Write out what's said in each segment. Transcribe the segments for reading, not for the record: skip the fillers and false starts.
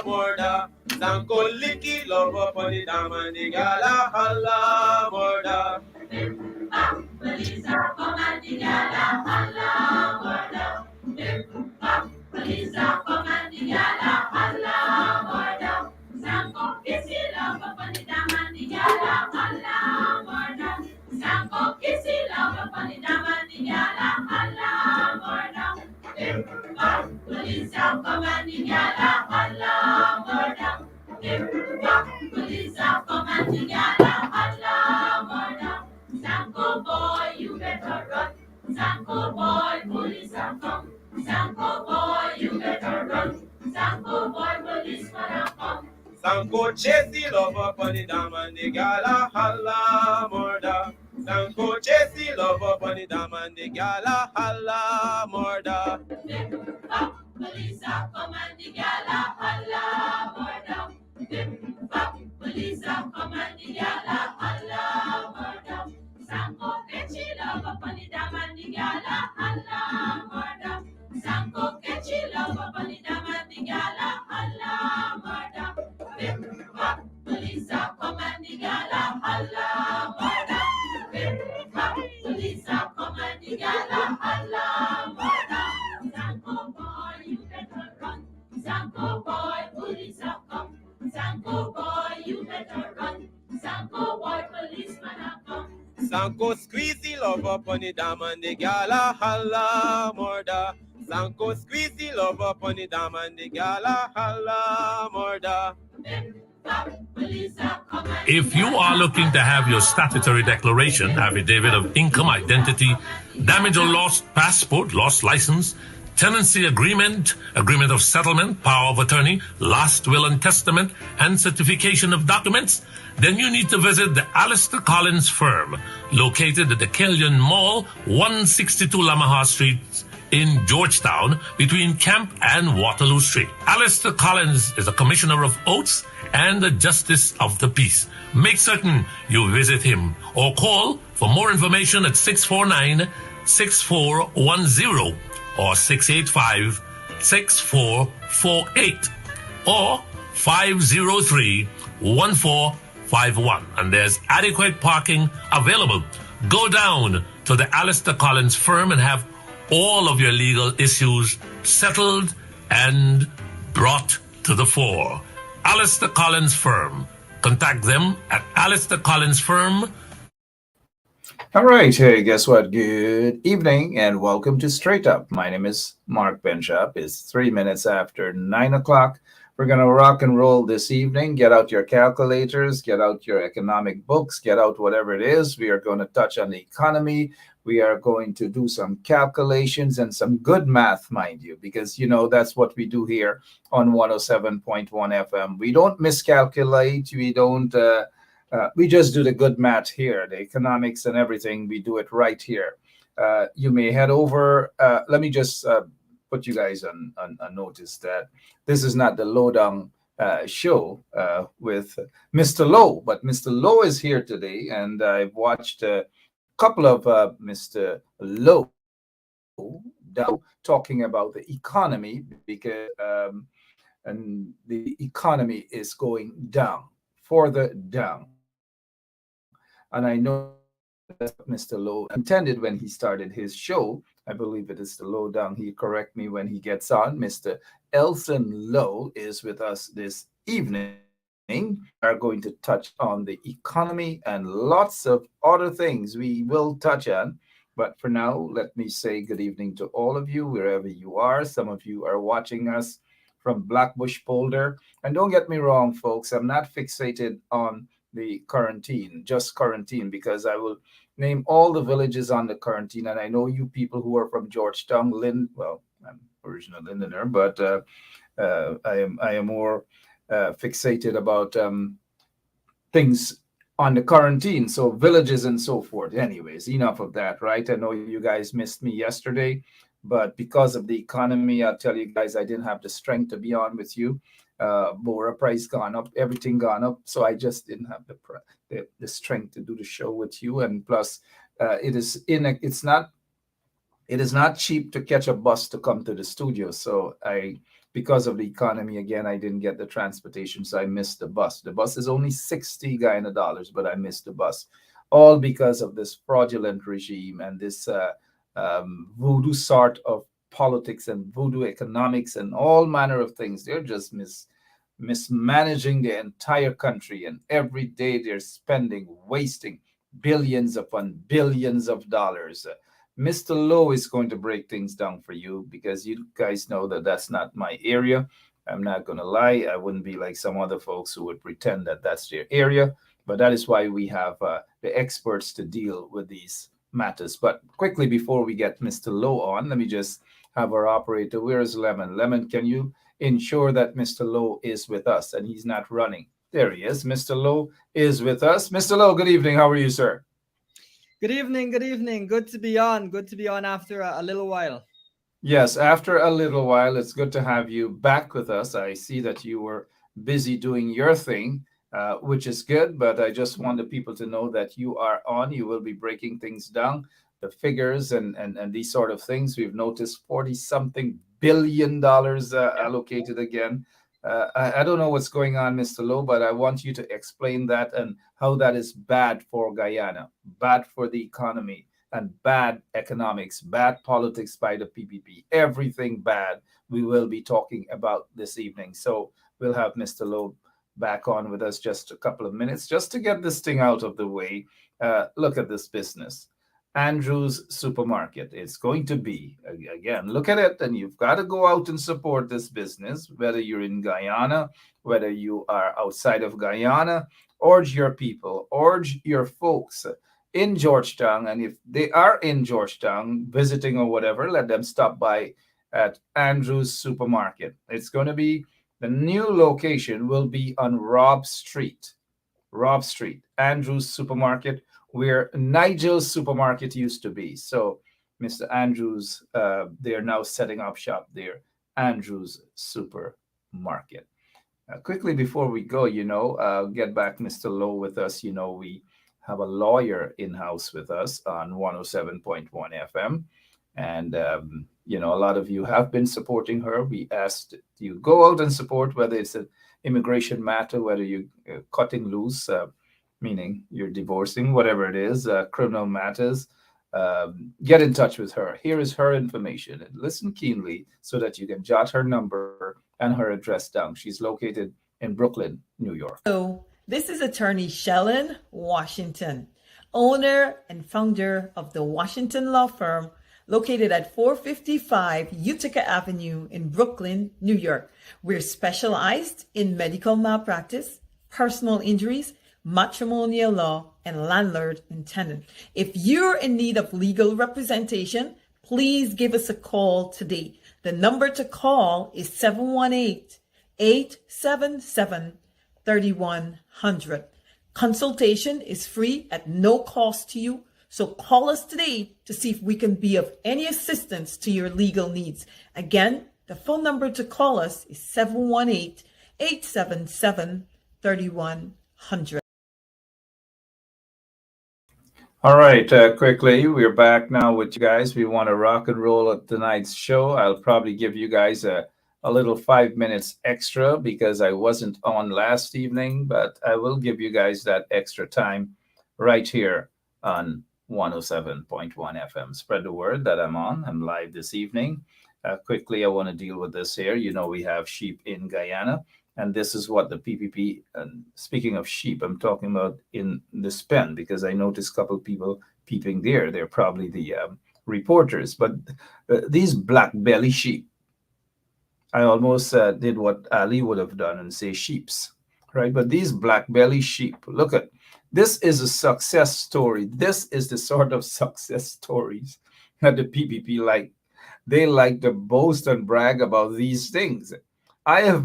murder. Sanko licky love up on the dam and the gala holla murder. Police are come and the gala holla murder. Police are come and the gala holla murder. Sanko kissy love up on the dam and the gala holla murder. Sanko kissy love up on the dam and the gala holla murder. Police are come and the gala holla murder. Police are come and the gala holla murder. Sanko boy, you better run. Sanko boy, police are come. Sanko boy, you better run. Sanko boy, policeman are come. Sanko chase the love up on the dam and the gala holla murder. Sanko chase the love up on the dam and the gala holla murder. Police are come and the gala holla murder. Police are come and the gala holla murder. Sanko catchy love up on the dam and the gala holla murder. Sanko catchy love up on the dam and the gala holla murder. Police are come and the gala holla murder. Police are come and the gala holla murder. Sanko boy, you better run. Sanko boy, police are come. Sanko boy, you better run. Sanko boy, policeman are come. Sanko squeeze the love up on the dam and the gala holla murder. Sanko squeeze the love up on the dam and the gala holla murder. If you are looking to have your statutory declaration, affidavit of income, identity, damage or lost passport, lost license, tenancy agreement, agreement of settlement, power of attorney, last will and testament, and certification of documents, then you need to visit the Alistair Collins firm, located at the Killian Mall, 162 Lamaha Street, in Georgetown, between Camp and Waterloo Street. Alistair Collins is a commissioner of oaths and a justice of the peace. Make certain you visit him or call for more information at 649-6410 or 685-6448 or 503-1451. And there's adequate parking available. Go down to the Alistair Collins firm and have all of your legal issues settled and brought to the fore. Alistair Collins Firm. Contact them at Alistair Collins Firm. All right, hey, guess what? Good evening and welcome to Straight Up. My name is Mark Benschop. It's 3 minutes after 9 o'clock. We're going to rock and roll this evening. Get out your calculators, get out your economic books, get out whatever it is. We are going to touch on the economy. We are going to do some calculations and some good math, mind you, because, you know, that's what we do here on 107.1 FM. We don't miscalculate. We don't, we just do the good math here, the economics and everything. We do it right here. You may head over. Let me just put you guys on notice that this is not the Lowdown show with Mr. Low, but Mr. Low is here today, and I've watched couple of Mr. Low talking about the economy because and the economy is going down, further down. And I know that's what Mr. Low intended when he started his show. I believe it is the Lowdown. He'll correct me when he gets on. Mr. Elson Low is with us this evening. We are going to touch on the economy and lots of other things we will touch on. But for now, let me say good evening to all of you, wherever you are. Some of you are watching us from Blackbush Polder. And don't get me wrong, folks, I'm not fixated on the quarantine, just quarantine, because I will name all the villages on the quarantine. And I know you people who are from Georgetown, well, I'm original Lindoner, but I am more fixated about things on the quarantine, so villages and so forth. Anyways, enough of that, right? I know you guys missed me yesterday, but because of the economy, I'll tell you guys, I didn't have the strength to be on with you. Bora price gone up, everything gone up, so I just didn't have the strength to do the show with you. And plus, it is not cheap to catch a bus to come to the studio, so I because of the economy. Again, I didn't get the transportation, so I missed the bus. The bus is only 60 Guyana dollars, but I missed the bus, all because of this fraudulent regime and this voodoo sort of politics and voodoo economics and all manner of things. They're just mismanaging the entire country, and every day they're spending, wasting billions upon billions of dollars. Mr. Lowe is going to break things down for you because you guys know that that's not my area. I'm not going to lie. I wouldn't be like some other folks who would pretend that that's their area. But that is why we have the experts to deal with these matters. But quickly, before we get Mr. Lowe on, let me just have our operator. Where is Lemon? Lemon, can you ensure that Mr. Lowe is with us and he's not running? There he is. Mr. Lowe is with us. Mr. Lowe, good evening. How are you, sir? Good evening. Good evening. Good to be on. Good to be on after a little while. Yes, after a little while, it's good to have you back with us. I see that you were busy doing your thing, which is good, but I just want the people to know that you are on. You will be breaking things down, the figures and these sort of things. We've noticed 40 something billion dollars allocated again. I don't know what's going on, Mr. Lowe, but I want you to explain that and how that is bad for Guyana, bad for the economy, and bad economics, bad politics by the PPP, everything bad we will be talking about this evening. So we'll have Mr. Lowe back on with us just a couple of minutes just to get this thing out of the way. Look at this business. Andrew's Supermarket. It's going to be, again, look at it, and you've got to go out and support this business, whether you're in Guyana, whether you are outside of Guyana. Urge your people, urge your folks in Georgetown, and if they are in Georgetown visiting or whatever, let them stop by at Andrew's Supermarket. It's going to be, the new location will be on Robb Street, Andrew's Supermarket, where Nigel's Supermarket used to be. So Mr. Andrews, they are now setting up shop there, Andrew's Supermarket. Quickly before we go, get back Mr. Lowe with us. We have a lawyer in-house with us on 107.1 FM. And, a lot of you have been supporting her. We asked you go out and support, whether it's an immigration matter, whether you're cutting loose, meaning you're divorcing, whatever it is, criminal matters. Get in touch with her. Here is her information. And listen keenly so that you can jot her number and her address down. She's located in Brooklyn, New York. Hello, this is attorney Shellen Washington, owner and founder of the Washington Law Firm, located at 455 Utica Avenue in Brooklyn, New York. We're specialized in medical malpractice, personal injuries, matrimonial law, and landlord and tenant. If you're in need of legal representation, please give us a call today. The number to call is 718-877-3100. Consultation is free at no cost to you. So call us today to see if we can be of any assistance to your legal needs. Again, the phone number to call us is 718-877-3100. All right, quickly, we're back now with you guys. We want to rock and roll at tonight's show. I'll probably give you guys a little 5 minutes extra because I wasn't on last evening, but I will give you guys that extra time right here on 107.1 FM. Spread the word that I'm on. I'm live this evening. Quickly, I want to deal with this here. We have sheep in Guyana. And this is what the PPP, and speaking of sheep, I'm talking about in this pen, because I noticed a couple of people peeping there. They're probably the reporters. But these black belly sheep, I almost did what Ali would have done and say sheeps, right? But these black belly sheep, look at, this is a success story. This is the sort of success stories that the PPP like. They like to boast and brag about these things. I have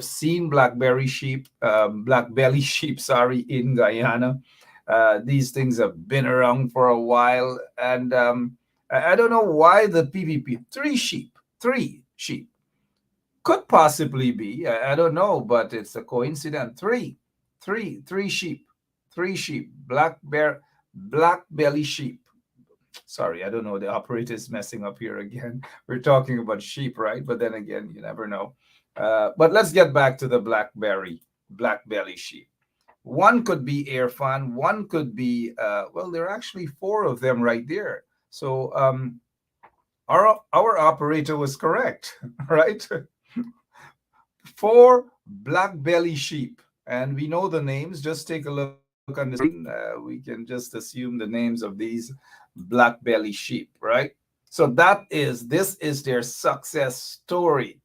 seen black belly sheep, in Guyana. These things have been around for a while, and I don't know why the PPP, three sheep, could possibly be, I don't know, but it's a coincidence. Three sheep, black belly sheep. Sorry, I don't know. The operator is messing up here again. We're talking about sheep, right? But then again, you never know. But let's get back to the black belly sheep. One could be Irfan. One could be, well, there are actually four of them right there. So our operator was correct, right? Four black belly sheep. And we know the names. Just take a look on the screen. We can just assume the names of these black belly sheep, right? So this is their success story.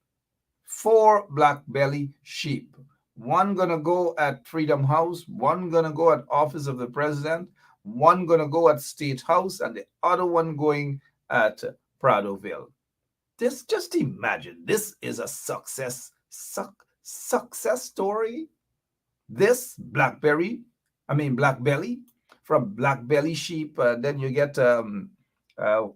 Four black belly sheep. One gonna go at Freedom House, one gonna go at Office of the President, one gonna go at State House, and the other one going at Pradoville. This, just imagine, this is a success story. This black belly, from black belly sheep, then you get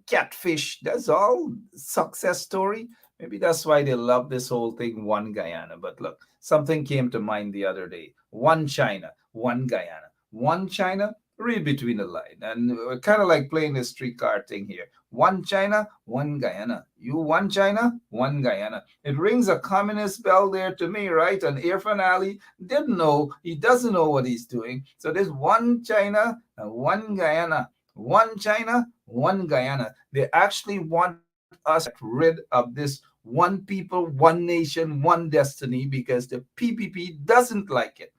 catfish. That's all success story. Maybe that's why they love this whole thing, one Guyana. But look, something came to mind the other day. One China, one Guyana. One China, read between the line. And we're kind of like playing the streetcar thing here. One China, one Guyana. You one China, one Guyana. It rings a communist bell there to me, right? And Irfan Ali didn't know, he doesn't know what he's doing. So there's one China and one Guyana. One China, one Guyana. They actually want us to get rid of this one people, one nation, one destiny because the PPP doesn't like it.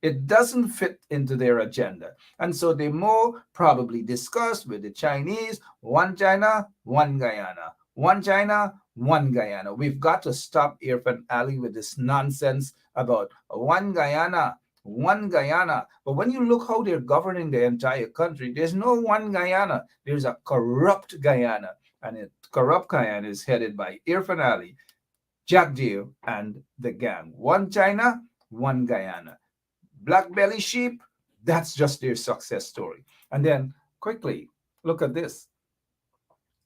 It doesn't fit into their agenda. And so they more probably discuss with the Chinese, one China, one Guyana. One China, one Guyana. We've got to stop Irfan Ali with this nonsense about one Guyana, one Guyana. But when you look how they're governing the entire country, there's no one Guyana. There's a corrupt Guyana. And it corrupt Guyana is headed by Irfan Ali, Jack Deere, and the gang. One China, one Guyana. Black belly sheep, that's just their success story. And then quickly, look at this.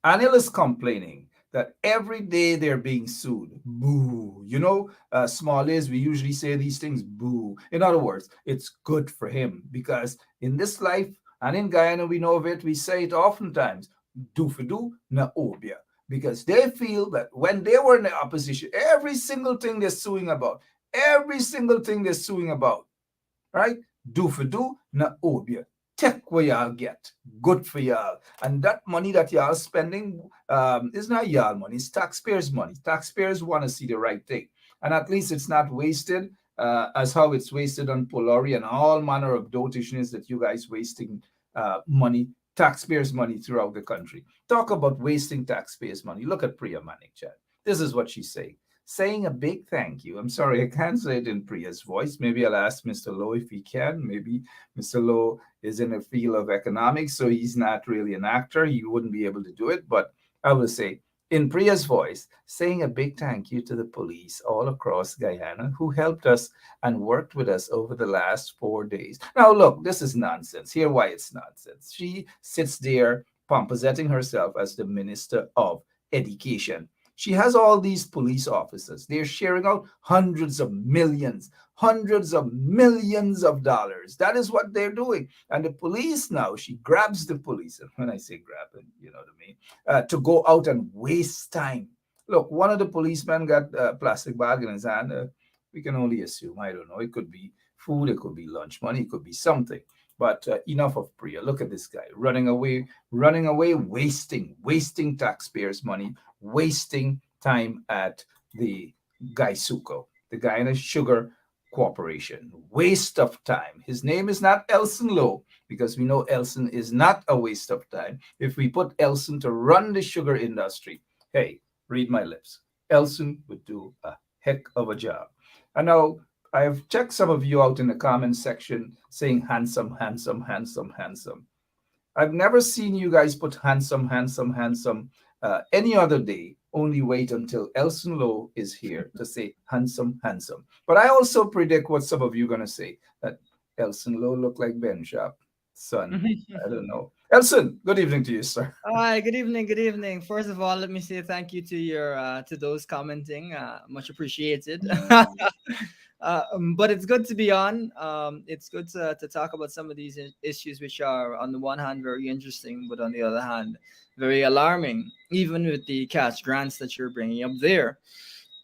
Anil is complaining that every day they're being sued. Boo. You know, small is, we usually say these things, boo. In other words, it's good for him because in this life, and in Guyana, we know of it, we say it oftentimes, do for do, na obia. Because they feel that when they were in the opposition, every single thing they're suing about, right? Do for do, na obia. Take what y'all get. Good for y'all. And that money that y'all spending is not y'all money. It's taxpayers' money. Taxpayers want to see the right thing. And at least it's not wasted as how it's wasted on Polari and all manner of dotations that you guys wasting money, taxpayers' money throughout the country. Talk about wasting taxpayers' money. Look at Priya Manik Chan. This is what she's saying a big thank you. I'm sorry, I can't say it in Priya's voice. Maybe I'll ask Mr. Lowe if he can. Maybe Mr. Lowe is in the field of economics, so he's not really an actor. He wouldn't be able to do it. But I will say, in Priya's voice, saying a big thank you to the police all across Guyana who helped us and worked with us over the last 4 days. Now, look, this is nonsense. Hear why it's nonsense. She sits there pomposetting herself as the Minister of Education. She has all these police officers. They're sharing out hundreds of millions of dollars. That is what they're doing. And the police now, she grabs the police. And when I say grab, you know what I mean, to go out and waste time. Look, one of the policemen got a plastic bag in his hand. We can only assume, I don't know, it could be food, it could be lunch money, it could be something. But enough of Priya. Look at this guy running away, wasting taxpayers' money, wasting time at the Gaisuco, the Guyana Sugar Corporation. Waste of time. His name is not Elson Lowe because we know Elson is not a waste of time. If we put Elson to run the sugar industry, hey, read my lips. Elson would do a heck of a job. And now I've checked some of you out in the comment section saying handsome, handsome, handsome, handsome. I've never seen you guys put handsome, handsome, handsome any other day. Only wait until Elson Lowe is here to say handsome, handsome. But I also predict what some of you are going to say, that Elson Lowe look like Benschop. Son, I don't know. Elson, good evening to you, sir. Hi, good evening, good evening. First of all, let me say thank you to your to those commenting. Much appreciated. But it's good to be on. It's good to talk about some of these issues, which are, on the one hand, very interesting, but on the other hand, very alarming, even with the cash grants that you're bringing up there.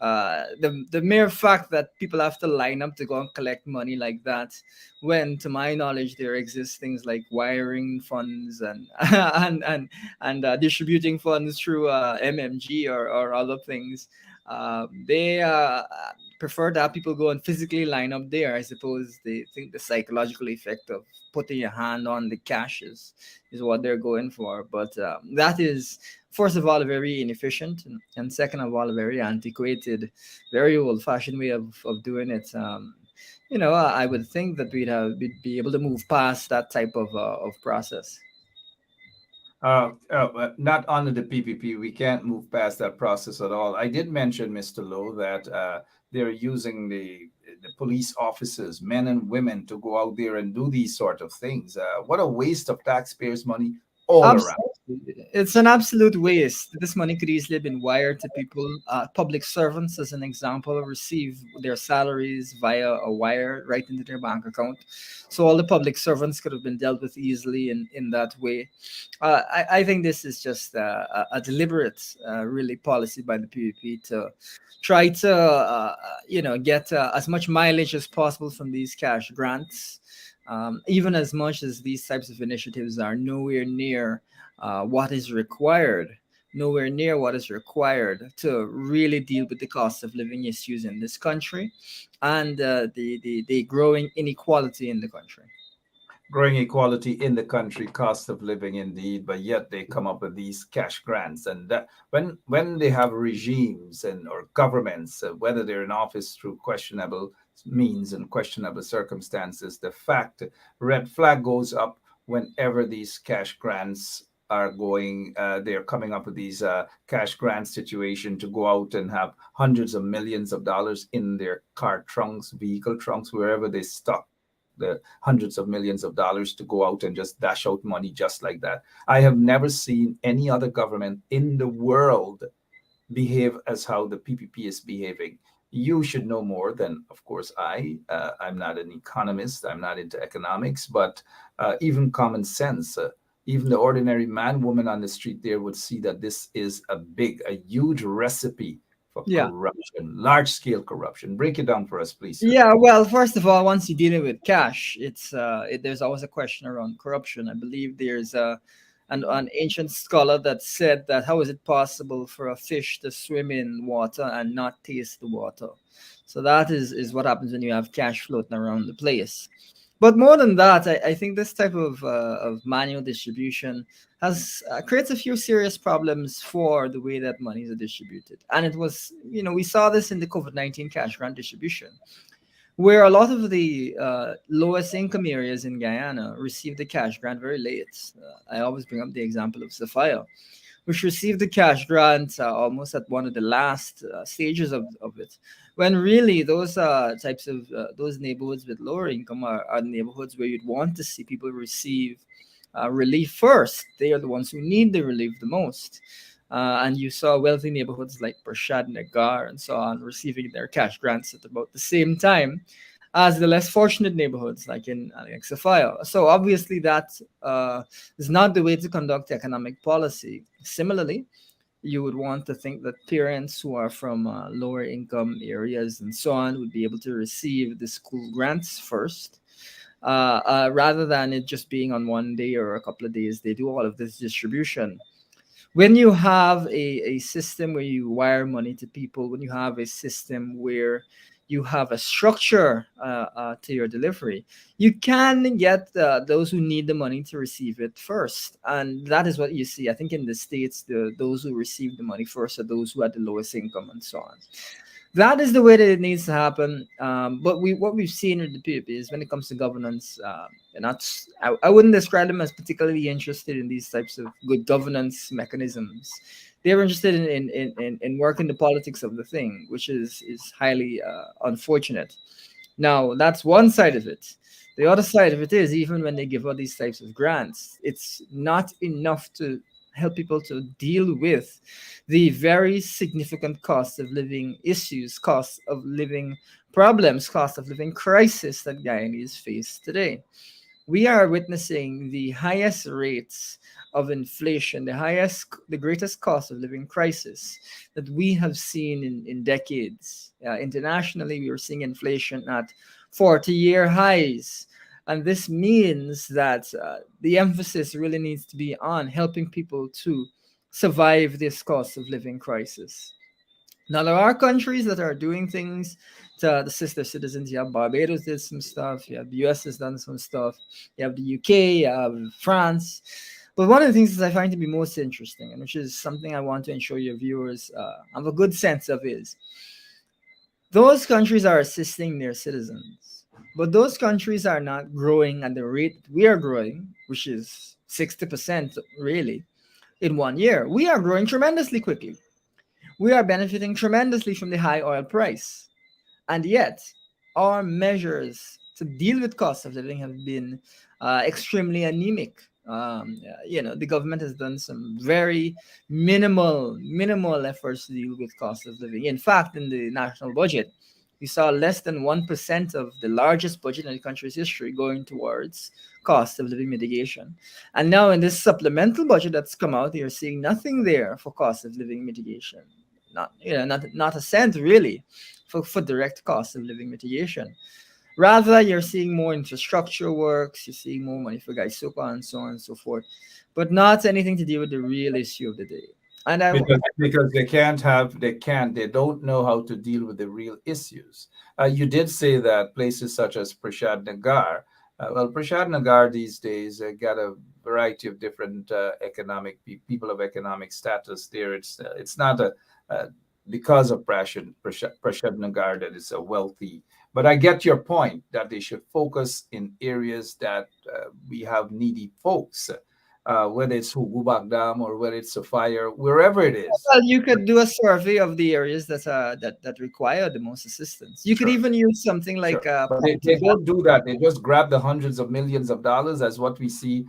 The mere fact that people have to line up to go and collect money like that, when, to my knowledge, there exist things like wiring funds and distributing funds through MMG or other things. They prefer to have people go and physically line up there. I suppose they think the psychological effect of putting your hand on the cash is what they're going for. But that is, first of all, very inefficient, and second of all, a very antiquated, very old-fashioned way of doing it. I would think that we'd be able to move past that type of process. Not under the PPP. We can't move past that process at all. I did mention, Mr. Lowe, that they're using the police officers, men and women, to go out there and do these sort of things. What a waste of taxpayers' money all around. Absolutely. It's an absolute waste. This money could easily have been wired to people. Public servants, as an example, receive their salaries via a wire right into their bank account. So all the public servants could have been dealt with easily in that way. I think this is just a deliberate, really, policy by the PVP to try to, get as much mileage as possible from these cash grants. Even as much as these types of initiatives are nowhere near what is required, to really deal with the cost of living issues in this country and the growing inequality in the country. Growing equality in the country, cost of living indeed, but yet they come up with these cash grants. And that when they have regimes or governments, whether they're in office through questionable means and questionable circumstances, the red flag goes up whenever these cash grants are going. They're coming up with these cash grant situation to go out and have hundreds of millions of dollars in their car trunks, vehicle trunks, wherever they stock the hundreds of millions of dollars to go out and just dash out money just like that. I have never seen any other government in the world behave as how the PPP is behaving. You should know more than, of course, I'm not an economist. I'm not into economics, but even common sense, even the ordinary man, woman on the street there would see that this is a huge recipe for corruption, large-scale corruption. Break it down for us, please, sir. Yeah, well, first of all, once you're dealing with cash, there's always a question around corruption. I believe there's an ancient scholar that said that how is it possible for a fish to swim in water and not taste the water? So that is what happens when you have cash floating around the place. But more than that, I think this type of manual distribution creates a few serious problems for the way that monies are distributed. And it was, we saw this in the COVID-19 cash grant distribution, where a lot of the lowest income areas in Guyana received the cash grant very late. I always bring up the example of Sophia, which received the cash grant almost at one of the last stages of it, when really those types of those neighborhoods with lower income are neighborhoods where you'd want to see people receive relief first. They are the ones who need the relief the most. And you saw wealthy neighborhoods like Prashad, Nagar, and so on receiving their cash grants at about the same time as the less fortunate neighborhoods like in Sophia. So obviously that is not the way to conduct economic policy. Similarly, you would want to think that parents who are from lower income areas and so on would be able to receive the school grants first, rather than it just being on one day or a couple of days. They do all of this distribution. When you have a system where you wire money to people, when you have a system where you have a structure to your delivery, you can get those who need the money to receive it first. And that is what you see. I think in the States, those who receive the money first are those who had the lowest income and so on. That is the way that it needs to happen. But what we've seen with the PPP is when it comes to governance, and I wouldn't describe them as particularly interested in these types of good governance mechanisms. They're interested in working the politics of the thing, which is highly unfortunate. Now, that's one side of it. The other side of it is, even when they give out these types of grants, it's not enough to help people to deal with the very significant cost of living issues, cost of living problems, cost of living crisis that Guyanese face today. We are witnessing the highest rates of inflation, the greatest cost of living crisis that we have seen in decades. Internationally, we are seeing inflation at 40-year highs. And this means that the emphasis really needs to be on helping people to survive this cost of living crisis. Now there are countries that are doing things to assist their citizens. You have Barbados did some stuff. You have the US has done some stuff. You have the UK. You have France. But one of the things that I find to be most interesting, and which is something I want to ensure your viewers have a good sense of, is those countries are assisting their citizens, but those countries are not growing at the rate we are growing, which is 60% really in 1 year. We are growing tremendously quickly. We are benefiting tremendously from the high oil price. And yet, our measures to deal with cost of living have been extremely anemic. The government has done some very minimal efforts to deal with cost of living. In fact, in the national budget, we saw less than 1% of the largest budget in the country's history going towards cost of living mitigation. And now in this supplemental budget that's come out, you're seeing nothing there for cost of living mitigation. Not a cent really for direct cost of living mitigation. Rather, you're seeing more infrastructure works, you're seeing more money for Gaisuka and so on and so forth, but not anything to deal with the real issue of the day. And because they don't know how to deal with the real issues. You did say that places such as Prashad Nagar, Prashad Nagar these days got a variety of different people of economic status there. It's not because of Prashad Nagar that it's a wealthy. But I get your point that they should focus in areas that we have needy folks, whether it's Hugubak Dam or whether it's a fire, wherever it is. Well, you could do a survey of the areas that require the most assistance. You could even use something like But they don't do that. They just grab the hundreds of millions of dollars, as what we see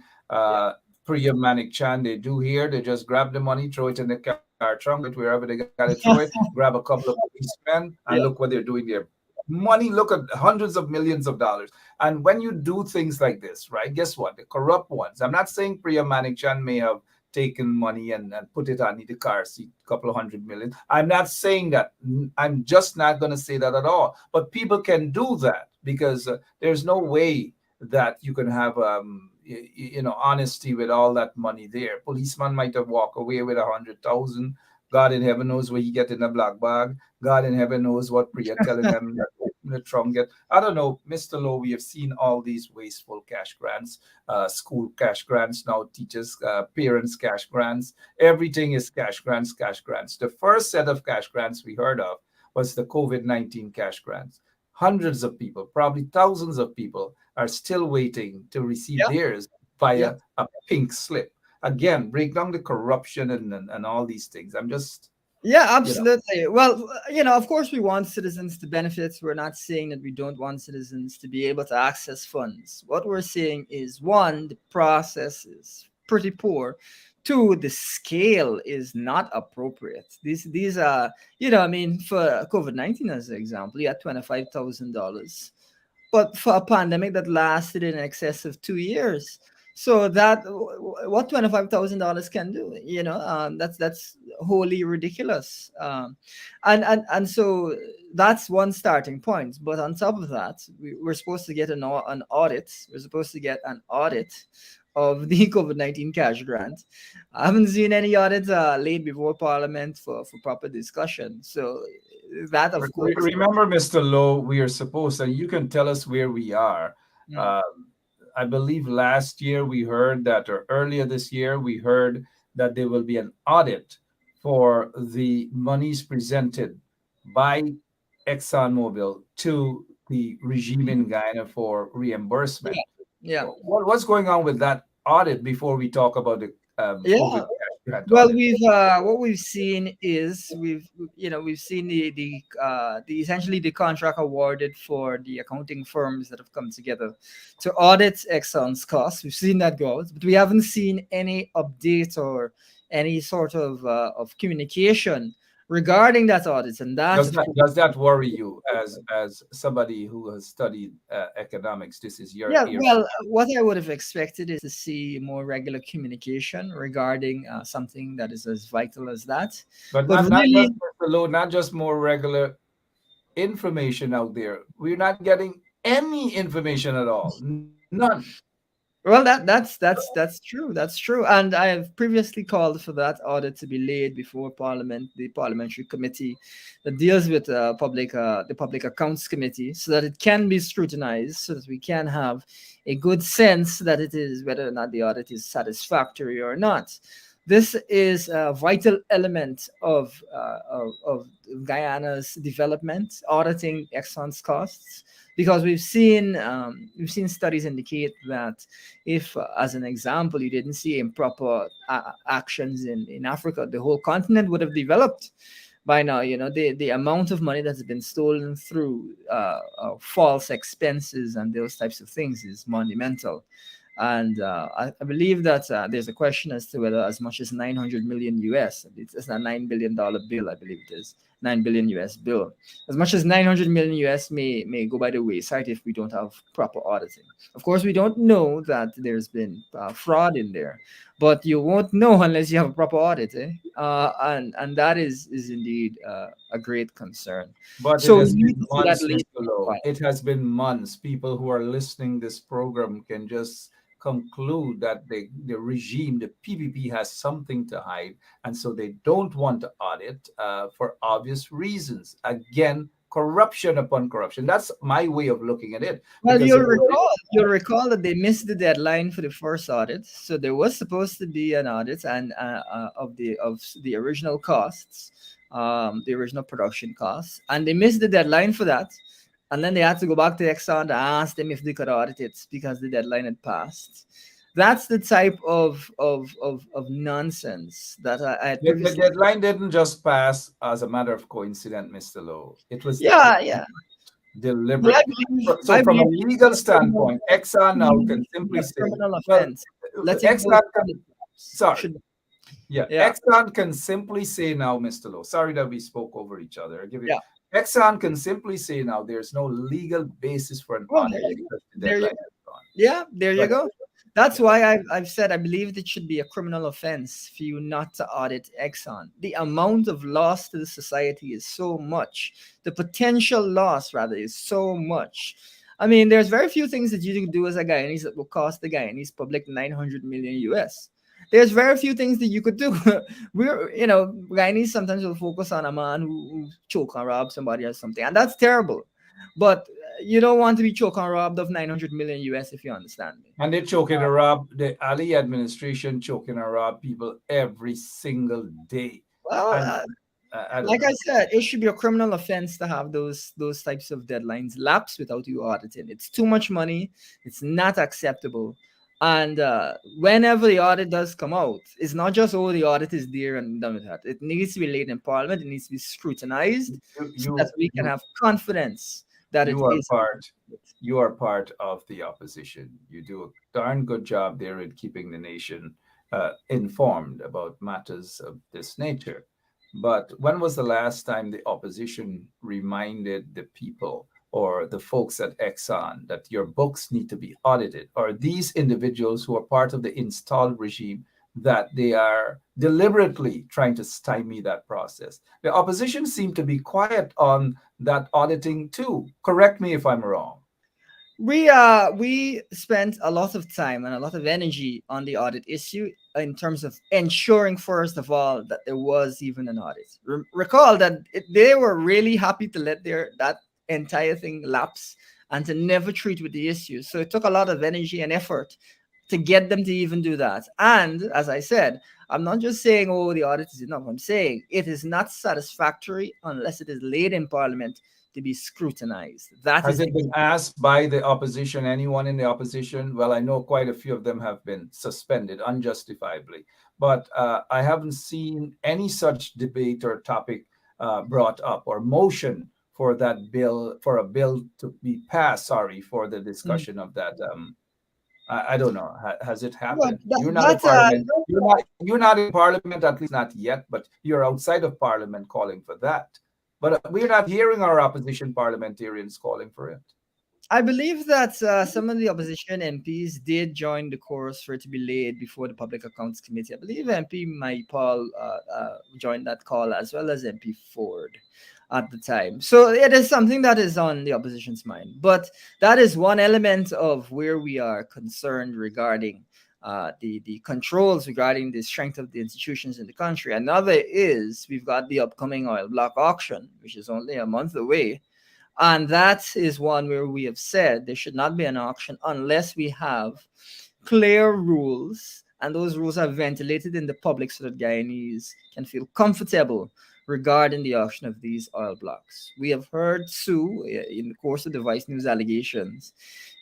Priya Manik Chan they do here. They just grab the money, throw it in the car trunk, it wherever they got to throw it, grab a couple of policemen, and look what they're doing there. Money, look at hundreds of millions of dollars. And when you do things like this, right, guess what? The corrupt ones. I'm not saying Priya Manik Chan may have taken money and put it on the car seat, a couple of 100 million. I'm not saying that. I'm just not going to say that at all. But people can do that because there's no way that you can have honesty with all that money there. Policeman might have walked away with 100,000. God in heaven knows where he get in the black bag. God in heaven knows what Priya telling them that the trunk get. I don't know, Mr. Lowe. We have seen all these wasteful cash grants, school cash grants, now teachers, parents cash grants. Everything is cash grants, cash grants. The first set of cash grants we heard of was the COVID-19 cash grants. Hundreds of people, probably thousands of people, are still waiting to receive theirs via a pink slip. Again, break down the corruption and all these things. I'm just absolutely. Well, of course we want citizens to benefit. We're not saying that we don't want citizens to be able to access funds. What we're saying is, one, the process is pretty poor. Two, the scale is not appropriate. These are, for COVID-19 as an example, you had $25,000, but for a pandemic that lasted in excess of 2 years. So that what $25,000 can do, that's wholly ridiculous. And so that's one starting point. But on top of that, we're supposed to get an audit. We're supposed to get an audit of the COVID-19 cash grant. I haven't seen any audits laid before Parliament for proper discussion. So that, of course. Remember, Mr. Lowe, we are supposed, and you can tell us where we are. I believe last year we heard that, or earlier this year, we heard that there will be an audit for the monies presented by ExxonMobil to the regime in Guyana for reimbursement. Yeah. What's going on with that audit before we talk about the COVID cash grant Well, audit. we've what we've seen is we've seen the essentially the contract awarded for the accounting firms that have come together to audit Exxon's costs. We've seen that go out, but we haven't seen any update or any sort of communication regarding that audit, and that Does of that course. does that worry you as somebody who has studied economics? This is your Yeah, area. well, what I would have expected is to see more regular communication regarding something that is as vital as that. But But not just really, Mr. Low, not just more regular information out there. We're not getting any information at all. None. well, that's true. That's true. And I have previously called for that audit to be laid before Parliament, the parliamentary committee that deals with the Public Accounts Committee, so that it can be scrutinized, so that we can have a good sense that it is whether or not the audit is satisfactory or not. This is a vital element of Guyana's development, auditing Exxon's costs, because we've seen studies indicate that if, as an example, you didn't see improper actions in Africa, the whole continent would have developed by now. The amount of money that's been stolen through false expenses and those types of things is monumental. And I believe that there's a question as to whether as much as 900 million US, it's a $9 billion bill, I believe it is, 9 billion US bill. As much as 900 million US may go by the wayside if we don't have proper auditing. Of course, we don't know that there's been fraud in there, but you won't know unless you have a proper audit, eh? And that is indeed a great concern. But it So we has need been to see that months, later. Mr. Lowe. It has been months. People who are listening this program can just conclude that the regime, the PPP, has something to hide, and so they don't want to audit for obvious reasons. Again, corruption upon corruption. That's my way of looking at it. Well, Because you'll recall that they missed the deadline for the first audit, so there was supposed to be an audit and of the original costs, the original production costs, and they missed the deadline for that, and then they had to go back to Exxon to ask them if they could audit it because the deadline had passed. That's the type of nonsense that I had the previously. deadline didn't just pass as a matter of coincidence, Mr. Lowe. It was Yeah, yeah. Well, deliberate. I So, from a believe legal standpoint, Exxon now can simply a say, criminal well, offense. Letting those Exxon can, audit sorry, should. yeah, Yeah, Exxon can simply say now, Mr. Lowe, sorry that we spoke over each other. I give you, yeah. Exxon can simply say now there's no legal basis for an Well, audit there you go. because the There you deadline go. is gone. Yeah, there you Right. go. That's Yeah. why I've said I believe it should be a criminal offense for you not to audit Exxon. The amount of loss to the society is so much. The potential loss, rather, is so much. I mean, there's very few things that you can do as a Guyanese that will cost the Guyanese public 900 million US. There's very few things that you could do. Guyanese sometimes will focus on a man who choke and rob somebody or something, and that's terrible. But you don't want to be choke and robbed of 900 million US, if you understand me. And they're choking and rob, the Ali administration choking and rob people every single day. Well, And I don't like know. I said, it should be a criminal offense to have those types of deadlines lapse without you auditing. It's too much money. It's not acceptable. And whenever the audit does come out, it's not just, oh, the audit is there and done with that. It needs to be laid in Parliament. It needs to be scrutinized You, so that you, we can you, have confidence that it you are is. part you are part of the opposition. You do a darn good job there in keeping the nation informed about matters of this nature. But when was the last time the opposition reminded the people or the folks at Exxon that your books need to be audited? Or these individuals who are part of the installed regime, that they are deliberately trying to stymie that process? The opposition seemed to be quiet on that auditing too. Correct me if I'm wrong. We spent a lot of time and a lot of energy on the audit issue in terms of ensuring, first of all, that there was even an audit. Recall that they were really happy to let that entire thing lapse and to never treat with the issue. So it took a lot of energy and effort to get them to even do that. And as I said, I'm not just saying, oh, the audit is enough. I'm saying it is not satisfactory unless it is laid in Parliament to be scrutinized. That Has is it been asked by the opposition, anyone in the opposition? Well, I know quite a few of them have been suspended unjustifiably, but I haven't seen any such debate or topic brought up or motion for that bill, for a bill to be passed, sorry, for the Mm. discussion of that. I don't know. Has it Well, happened? You're not in that's parliament. You're not in parliament, at least not yet, but you're outside of parliament calling for that. But we're not hearing our opposition parliamentarians calling for it. I believe that some of the opposition MPs did join the chorus for it to be laid before the Public Accounts Committee. I believe MP Paul joined that call, as well as MP Ford at the time. So it is something that is on the opposition's mind. But that is one element of where we are concerned regarding the controls regarding the strength of the institutions in the country. Another is we've got the upcoming oil block auction, which is only a month away. And that is one where we have said there should not be an auction unless we have clear rules, and those rules are ventilated in the public so that Guyanese can feel comfortable regarding the auction of these oil blocks. We have heard Sue, in the course of the Vice News allegations,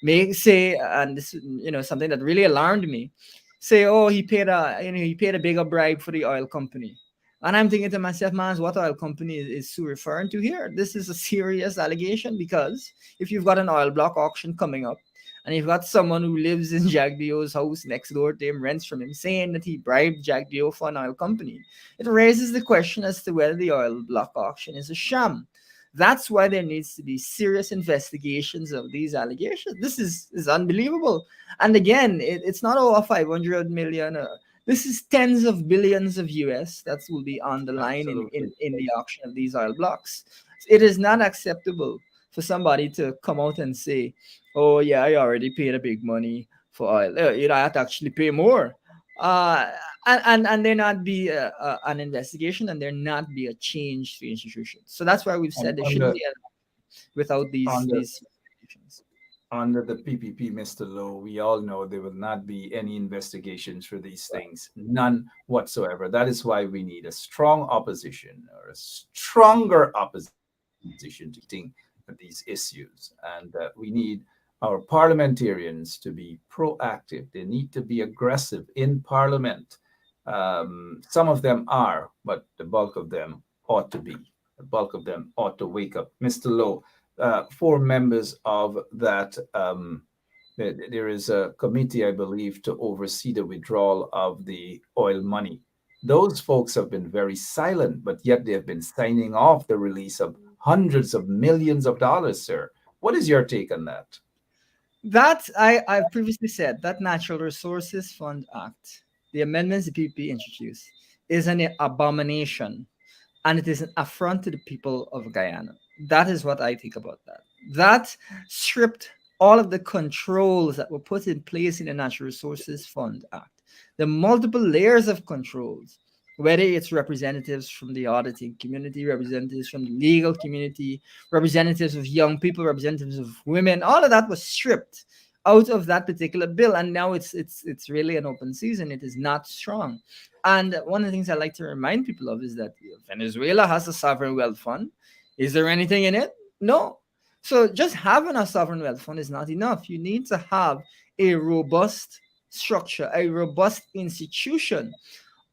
may say, and this is something that really alarmed me, say, oh, he paid a bigger bribe for the oil company. And I'm thinking to myself, man, what oil company is Sue referring to here? This is a serious allegation, because if you've got an oil block auction coming up and you've got someone who lives in Jack Dio's house next door to him, rents from him, saying that he bribed Jack Dio for an oil company, it raises the question as to whether the oil block auction is a sham. That's why there needs to be serious investigations of these allegations. This is unbelievable. And again, it's not over 500 million. This is tens of billions of US that will be on the line in the auction of these oil blocks. It is not acceptable for somebody to come out and say, oh, yeah, I already paid a big money for oil. I have to actually pay more. And there not be an investigation, and there not be a change to the institution. So that's why we've said there shouldn't be without these investigations. Under the PPP, Mr. Lowe, we all know there will not be any investigations for these things, none whatsoever. That is why we need a strong opposition, or a stronger opposition to these issues. And we need our parliamentarians to be proactive. They need to be aggressive in parliament. Some of them are, but the bulk of them ought to be. The bulk of them ought to wake up. Mr. Lowe, 4 members of that, there is a committee, I believe, to oversee the withdrawal of the oil money. Those folks have been very silent, but yet they have been signing off the release of hundreds of millions of dollars, sir. What is your take on that? That I've previously said that Natural Resources Fund Act, the amendments the PPP introduced, is an abomination, and it is an affront to the people of Guyana. That is what I think about that. That stripped all of the controls that were put in place in the Natural Resources Fund Act. The multiple layers of controls, whether it's representatives from the auditing community, representatives from the legal community, representatives of young people, representatives of women, all of that was stripped out of that particular bill, and now it's really an open season. It is not strong. And one of the things I like to remind people of is that Venezuela has a sovereign wealth fund. Is there anything in it? No. So just having a sovereign wealth fund is not enough. You need to have a robust structure, a robust institution.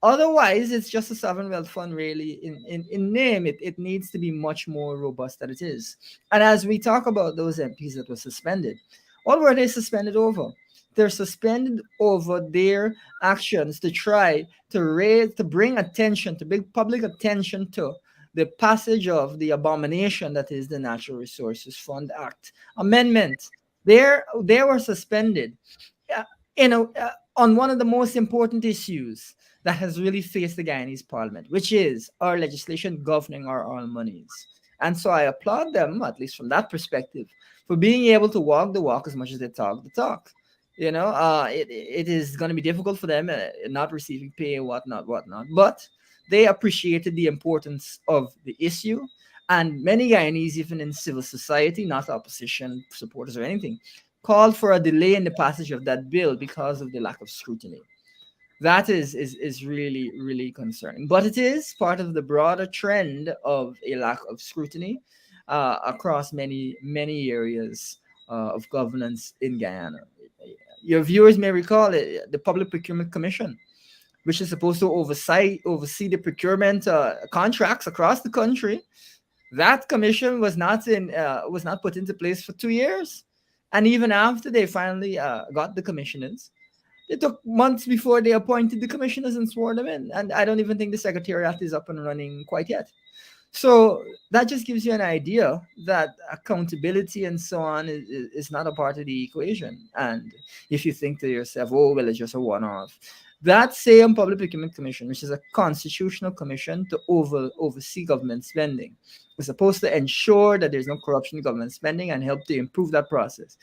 Otherwise, it's just a sovereign wealth fund, really. In name, it needs to be much more robust than it is. And as we talk about those MPs that were suspended, what were they suspended over? They're suspended over their actions to try to bring attention, to bring public attention to the passage of the abomination that is the Natural Resources Fund Act amendment. They were suspended on one of the most important issues that has really faced the Guyanese parliament, which is our legislation governing our oil monies. And so I applaud them, at least from that perspective, for being able to walk the walk as much as they talk the talk. It is going to be difficult for them, not receiving pay, whatnot. But they appreciated the importance of the issue. And many Guyanese, even in civil society, not opposition supporters or anything, called for a delay in the passage of that bill because of the lack of scrutiny. That is really, really concerning. But it is part of the broader trend of a lack of scrutiny. across many areas of governance in Guyana. Your viewers may recall it, the Public Procurement Commission, which is supposed to oversee the procurement contracts across the country. That commission was not put into place for 2 years, and even after they finally got the commissioners, it took months before they appointed the commissioners and swore them in. And I don't even think the secretariat is up and running quite yet. So that just gives you an idea that accountability and so on is not a part of the equation. And if you think to yourself, oh, well, it's just a one off, that same Public Procurement Commission, which is a constitutional commission to oversee government spending, is supposed to ensure that there's no corruption in government spending and help to improve that process.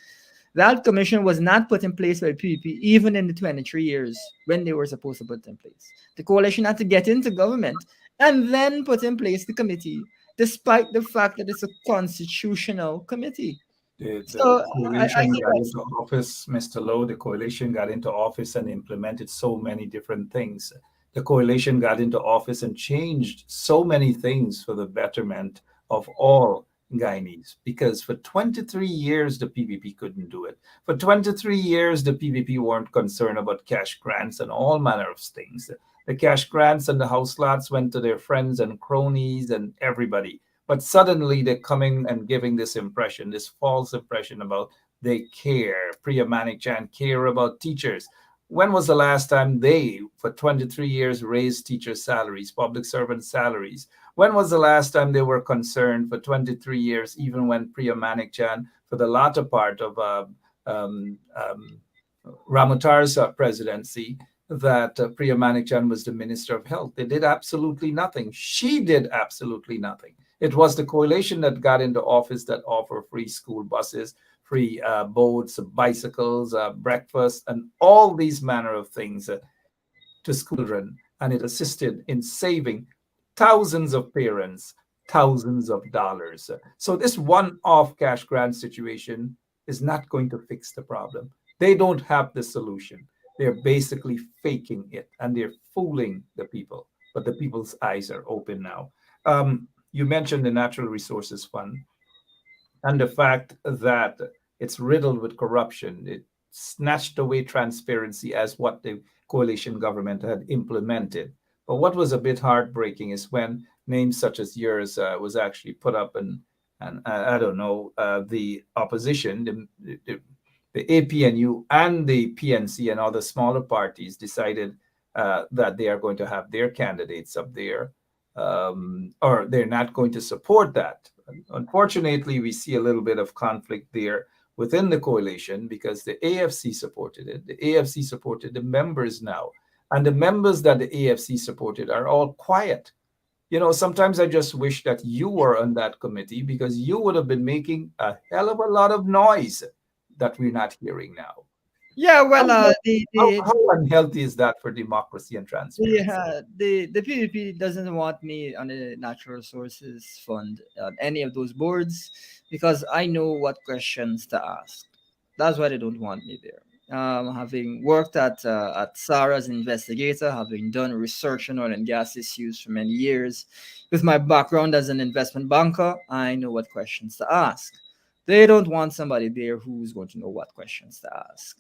That commission was not put in place by PPP even in the 23 years when they were supposed to put it in place. The coalition had to get into government and then put in place the committee, despite the fact that it's a constitutional committee. The So I coalition think got that's into office, Mr. Lowe. The coalition got into office and implemented so many different things. The coalition got into office and changed so many things for the betterment of all Guyanese, because for 23 years the PPP couldn't do it. For 23 years the PPP weren't concerned about cash grants and all manner of things. The cash grants and the house lots went to their friends and cronies and everybody. But suddenly they're coming and giving this impression, this false impression about they care. Priya Manikchan care about teachers. When was the last time they, for 23 years, raised teacher salaries, public servant salaries? When was the last time they were concerned for 23 years, even when Priya Manikchan, for the latter part of Ramutar's presidency, that Priya Manikchan was the Minister of Health? They did absolutely nothing. She did absolutely nothing. It was the coalition that got into office that offered free school buses, free boats, bicycles, breakfast, and all these manner of things to school children. And it assisted in saving thousands of parents thousands of dollars. So this one-off cash grant situation is not going to fix the problem. They don't have the solution. They're basically faking it and they're fooling the people. But the people's eyes are open now. You mentioned the Natural Resources Fund and the fact that it's riddled with corruption. It snatched away transparency as what the coalition government had implemented. But what was a bit heartbreaking is when names such as yours was actually put up, and I don't know, the opposition, the APNU and the PNC and other smaller parties decided that they are going to have their candidates up there, or they're not going to support that. Unfortunately, we see a little bit of conflict there within the coalition because the AFC supported it. The AFC supported the members now. And the members that the AFC supported are all quiet. You know, sometimes I just wish that you were on that committee because you would have been making a hell of a lot of noise that we're not hearing now. Yeah, well, How unhealthy is that for democracy and transparency? the PPP doesn't want me on the Natural Resources Fund on any of those boards because I know what questions to ask. That's why they don't want me there. Having worked at SARA as an investigator, having done research on oil and gas issues for many years, with my background as an investment banker, I know what questions to ask. They don't want somebody there who's going to know what questions to ask.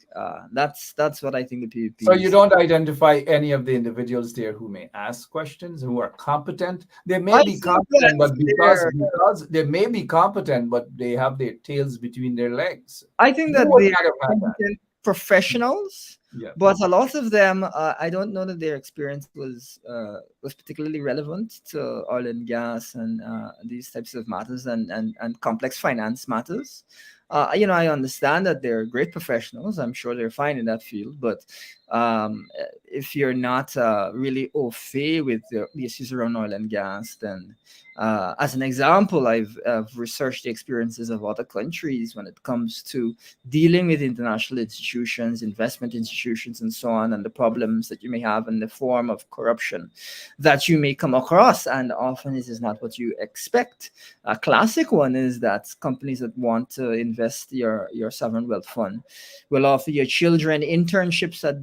That's what I think the PPP. So you don't identify any of the individuals there who may ask questions, who are competent. They may be competent, but because they may be competent, but they have their tails between their legs. I think that they are competent professionals. Yeah. But a lot of them, I don't know that their experience was particularly relevant to oil and gas and these types of matters and complex finance matters. I understand that they're great professionals. I'm sure they're fine in that field. But if you're not really au fait with the issues around oil and gas, then as an example, I've researched the experiences of other countries when it comes to dealing with international institutions, investment institutions, and so on, and the problems that you may have in the form of corruption that you may come across. And often it is not what you expect. A classic one is that companies that want to invest your sovereign wealth fund will offer your children internships at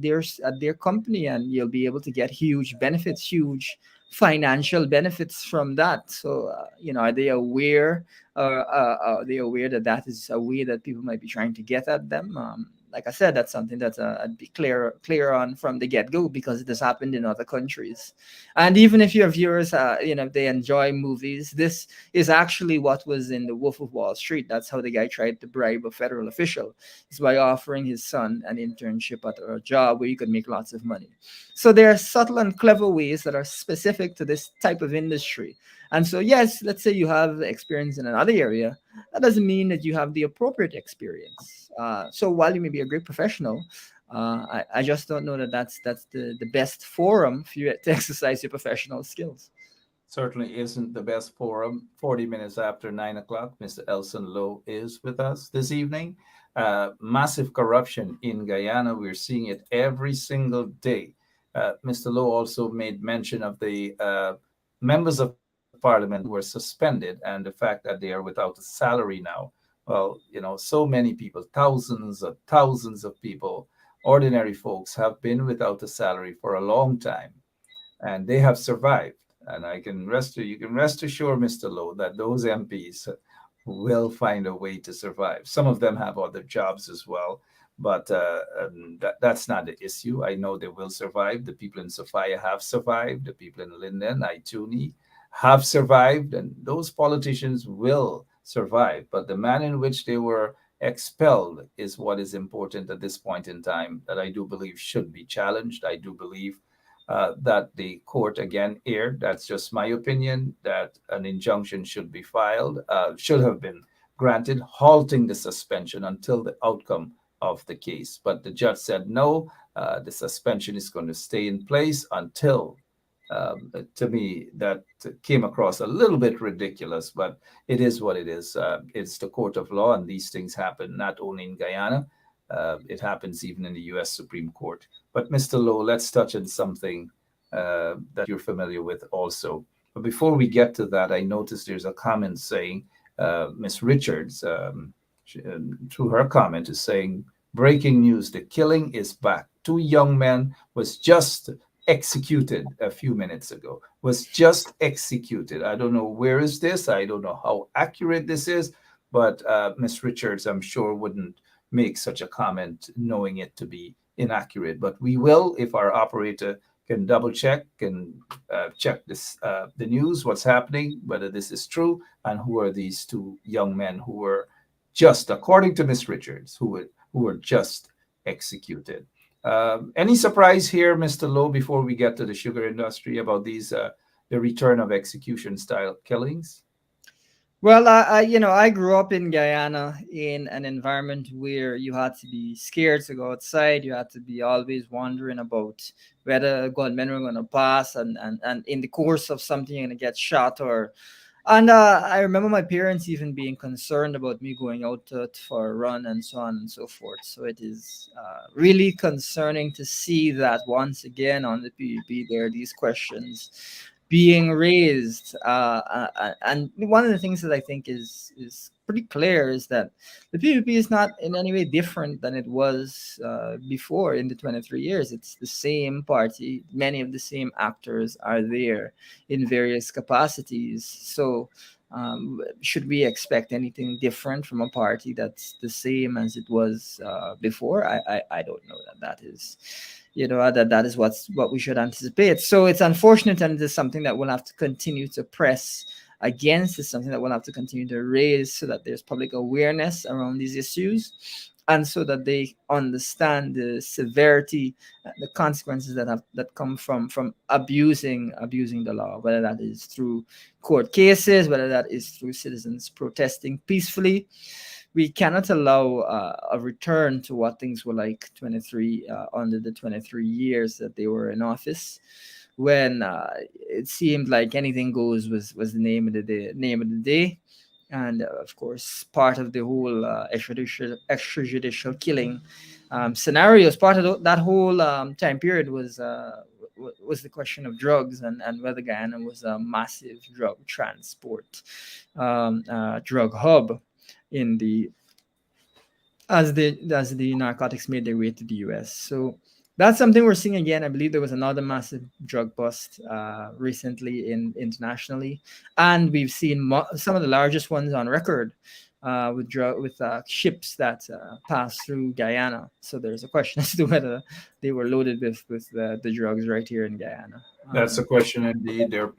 their company, and you'll be able to get huge benefits, huge financial benefits from that. So, are they aware? Are they aware that that is a way that people might be trying to get at them? Like I said, that's something that I'd be clear on from the get go, because it has happened in other countries. And even if your viewers, if they enjoy movies, this is actually what was in The Wolf of Wall Street. That's how the guy tried to bribe a federal official, is by offering his son an internship at a job where you could make lots of money. So there are subtle and clever ways that are specific to this type of industry. And so, yes, let's say you have experience in another area, that doesn't mean that you have the appropriate experience. So while you may be a great professional, I just don't know that that's the best forum for you to exercise your professional skills. Certainly isn't the best forum. 40 minutes after 9 o'clock, Mr. Elson Lowe is with us this evening. Massive corruption in Guyana. We're seeing it every single day. Mr. Lowe also made mention of the members of parliament who were suspended and the fact that they are without a salary now. Well, so many people, thousands of people, ordinary folks, have been without a salary for a long time, and they have survived. And you can rest assured, Mr. Lowe, that those MPs will find a way to survive. Some of them have other jobs as well, but that's not the issue. I know they will survive. The people in Sophia have survived. The people in Linden, Ituni have survived, and those politicians will survive. But the manner in which they were expelled is what is important at this point in time, that I do believe should be challenged. I do believe that the court again erred. That's just my opinion, that an injunction should be filed, should have been granted, halting the suspension until the outcome of the case. But the judge said no, the suspension is going to stay in place until, to me, that came across a little bit ridiculous, but it is what it is. It's the court of law, and these things happen not only in Guyana, it happens even in the U.S. Supreme Court. But Mr. Lowe, let's touch on something that you're familiar with also. But before we get to that, I noticed there's a comment saying, Miss Richards, through her comment, is saying, breaking news, the killing is back. 2 young men was just executed a few minutes ago, was just executed. I don't know where is this. I don't know how accurate this is, but Miss Richards, I'm sure, wouldn't make such a comment knowing it to be inaccurate. But we will, if our operator can double check and check this, the news, what's happening, whether this is true, and who are these 2 young men who were just, according to Miss Richards, who were just executed. Any surprise here, Mr. Lowe, before we get to the sugar industry, about these the return of execution style killings? Well, I grew up in Guyana in an environment where you had to be scared to go outside. You had to be always wondering about whether gunmen were going to pass, and in the course of something you're going to get shot. And I remember my parents even being concerned about me going out for a run and so on and so forth. So it is really concerning to see that once again on the PPP there are these questions being raised. And one of the things that I think is pretty clear is that the PPP is not in any way different than it was before in the 23 years. It's the same party. Many of the same actors are there in various capacities. So should we expect anything different from a party that's the same as it was before? I don't know that is that is what we should anticipate. So it's unfortunate, and it is something that we'll have to continue to press against. It's something that we'll have to continue to raise so that there's public awareness around these issues, and so that they understand the severity, the consequences that come from abusing the law, whether that is through court cases, whether that is through citizens protesting peacefully. We cannot allow a return to what things were like under the 23 years that they were in office, when it seemed like anything goes was the name of the day. And of course, part of the whole extrajudicial killing scenarios, part of that whole time period was the question of drugs, and whether Guyana was a massive drug transport drug hub in the as the narcotics made their way to the US. So That's something we're seeing again. I believe there was another massive drug bust recently internationally, and we've seen some of the largest ones on record with ships that pass through Guyana. So there's a question as to whether they were loaded with the drugs right here in Guyana. That's a question indeed. There are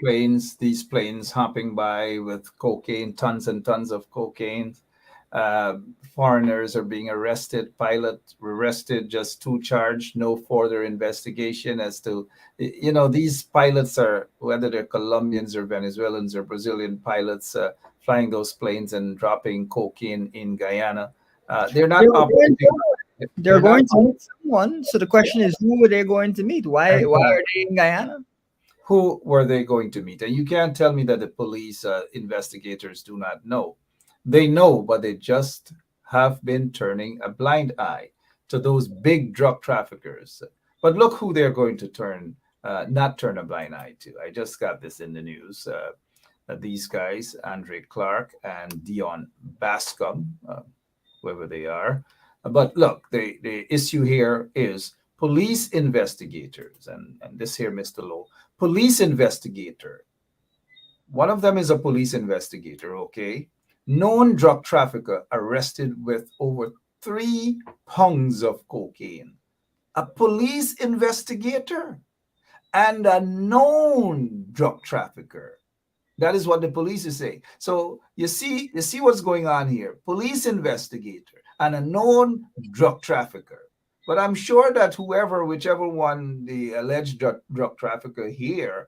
these planes hopping by with cocaine, tons and tons of cocaine. Foreigners are being arrested, pilot arrested, just two charged, no further investigation as to, these pilots are, whether they're Colombians or Venezuelans or Brazilian pilots, flying those planes and dropping cocaine in Guyana. They're not operating. They're going to meet someone. So the question is, who were they going to meet? Why are they in Guyana? Who were they going to meet? And you can't tell me that the police investigators do not know. They know, but they just have been turning a blind eye to those big drug traffickers. But look who they're going to not turn a blind eye to. I just got this in the news. These guys, Andre Clark and Dion Bascom, whoever they are. But look, the issue here is police investigators, and this here, Mr. Lowe, police investigator. One of them is a police investigator, okay? Known drug trafficker arrested with over 3 pounds of cocaine. A police investigator and a known drug trafficker. That is what the police is saying. So you see what's going on here. Police investigator and a known drug trafficker. But I'm sure that whichever one the alleged drug trafficker here,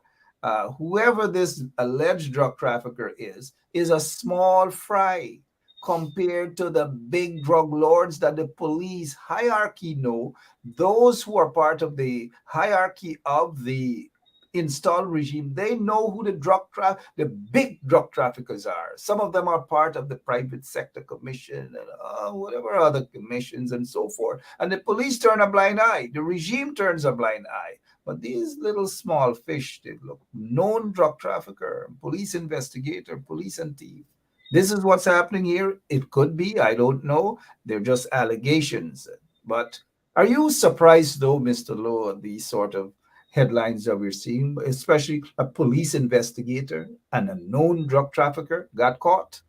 whoever this alleged drug trafficker is a small fry compared to the big drug lords that the police hierarchy know, those who are part of the hierarchy of the installed regime. They know who the big drug traffickers are. Some of them are part of the private sector commission and whatever other commissions and so forth. And the police turn a blind eye. The regime turns a blind eye. But these little small fish, they look known drug trafficker, police investigator, police and thief. This is what's happening here. It could be, I don't know. They're just allegations. But are you surprised, though, Mr. Lowe, at these sort of headlines that we're seeing, especially a police investigator and a known drug trafficker got caught?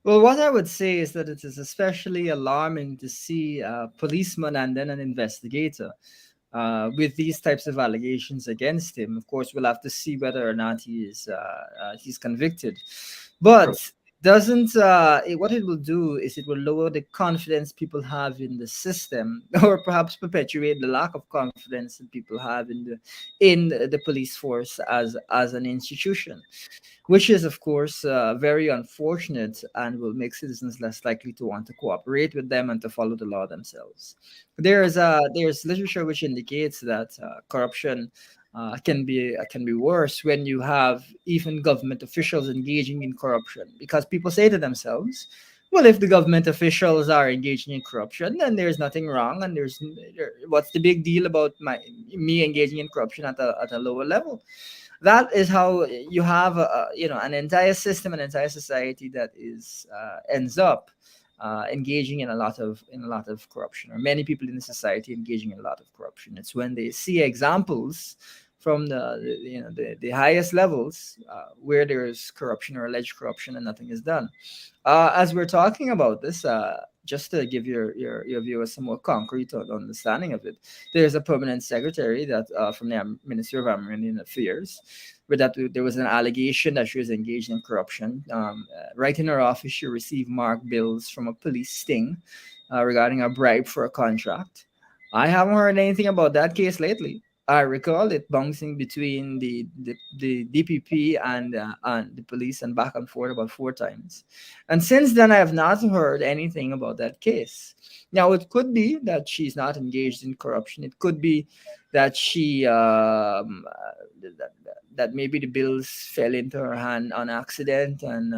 Well, what I would say is that it is especially alarming to see a policeman and then an investigator with these types of allegations against him. Of course, we'll have to see whether or not he's convicted. But what it will do is it will lower the confidence people have in the system, or perhaps perpetuate the lack of confidence that people have in the police force as an institution, which is of course very unfortunate and will make citizens less likely to want to cooperate with them and to follow the law themselves. There's literature which indicates that corruption can be worse when you have even government officials engaging in corruption, because people say to themselves, well, if the government officials are engaging in corruption, then there's nothing wrong, and what's the big deal about me engaging in corruption at a lower level? That is how you have an entire system, an entire society that ends up engaging in a lot of corruption, or many people in the society engaging in a lot of corruption. It's when they see examples from the highest levels where there is corruption or alleged corruption and nothing is done. As we're talking about this, just to give your viewers some more concrete understanding of it, there's a permanent secretary that from the Ministry of Amerindian Affairs, where there was an allegation that she was engaged in corruption. Right in her office, she received marked bills from a police sting regarding a bribe for a contract. I haven't heard anything about that case lately. I recall it bouncing between the DPP and the police and back and forth about 4 times. And since then, I have not heard anything about that case. Now, it could be that she's not engaged in corruption. It could be that she that maybe the bills fell into her hand on accident, and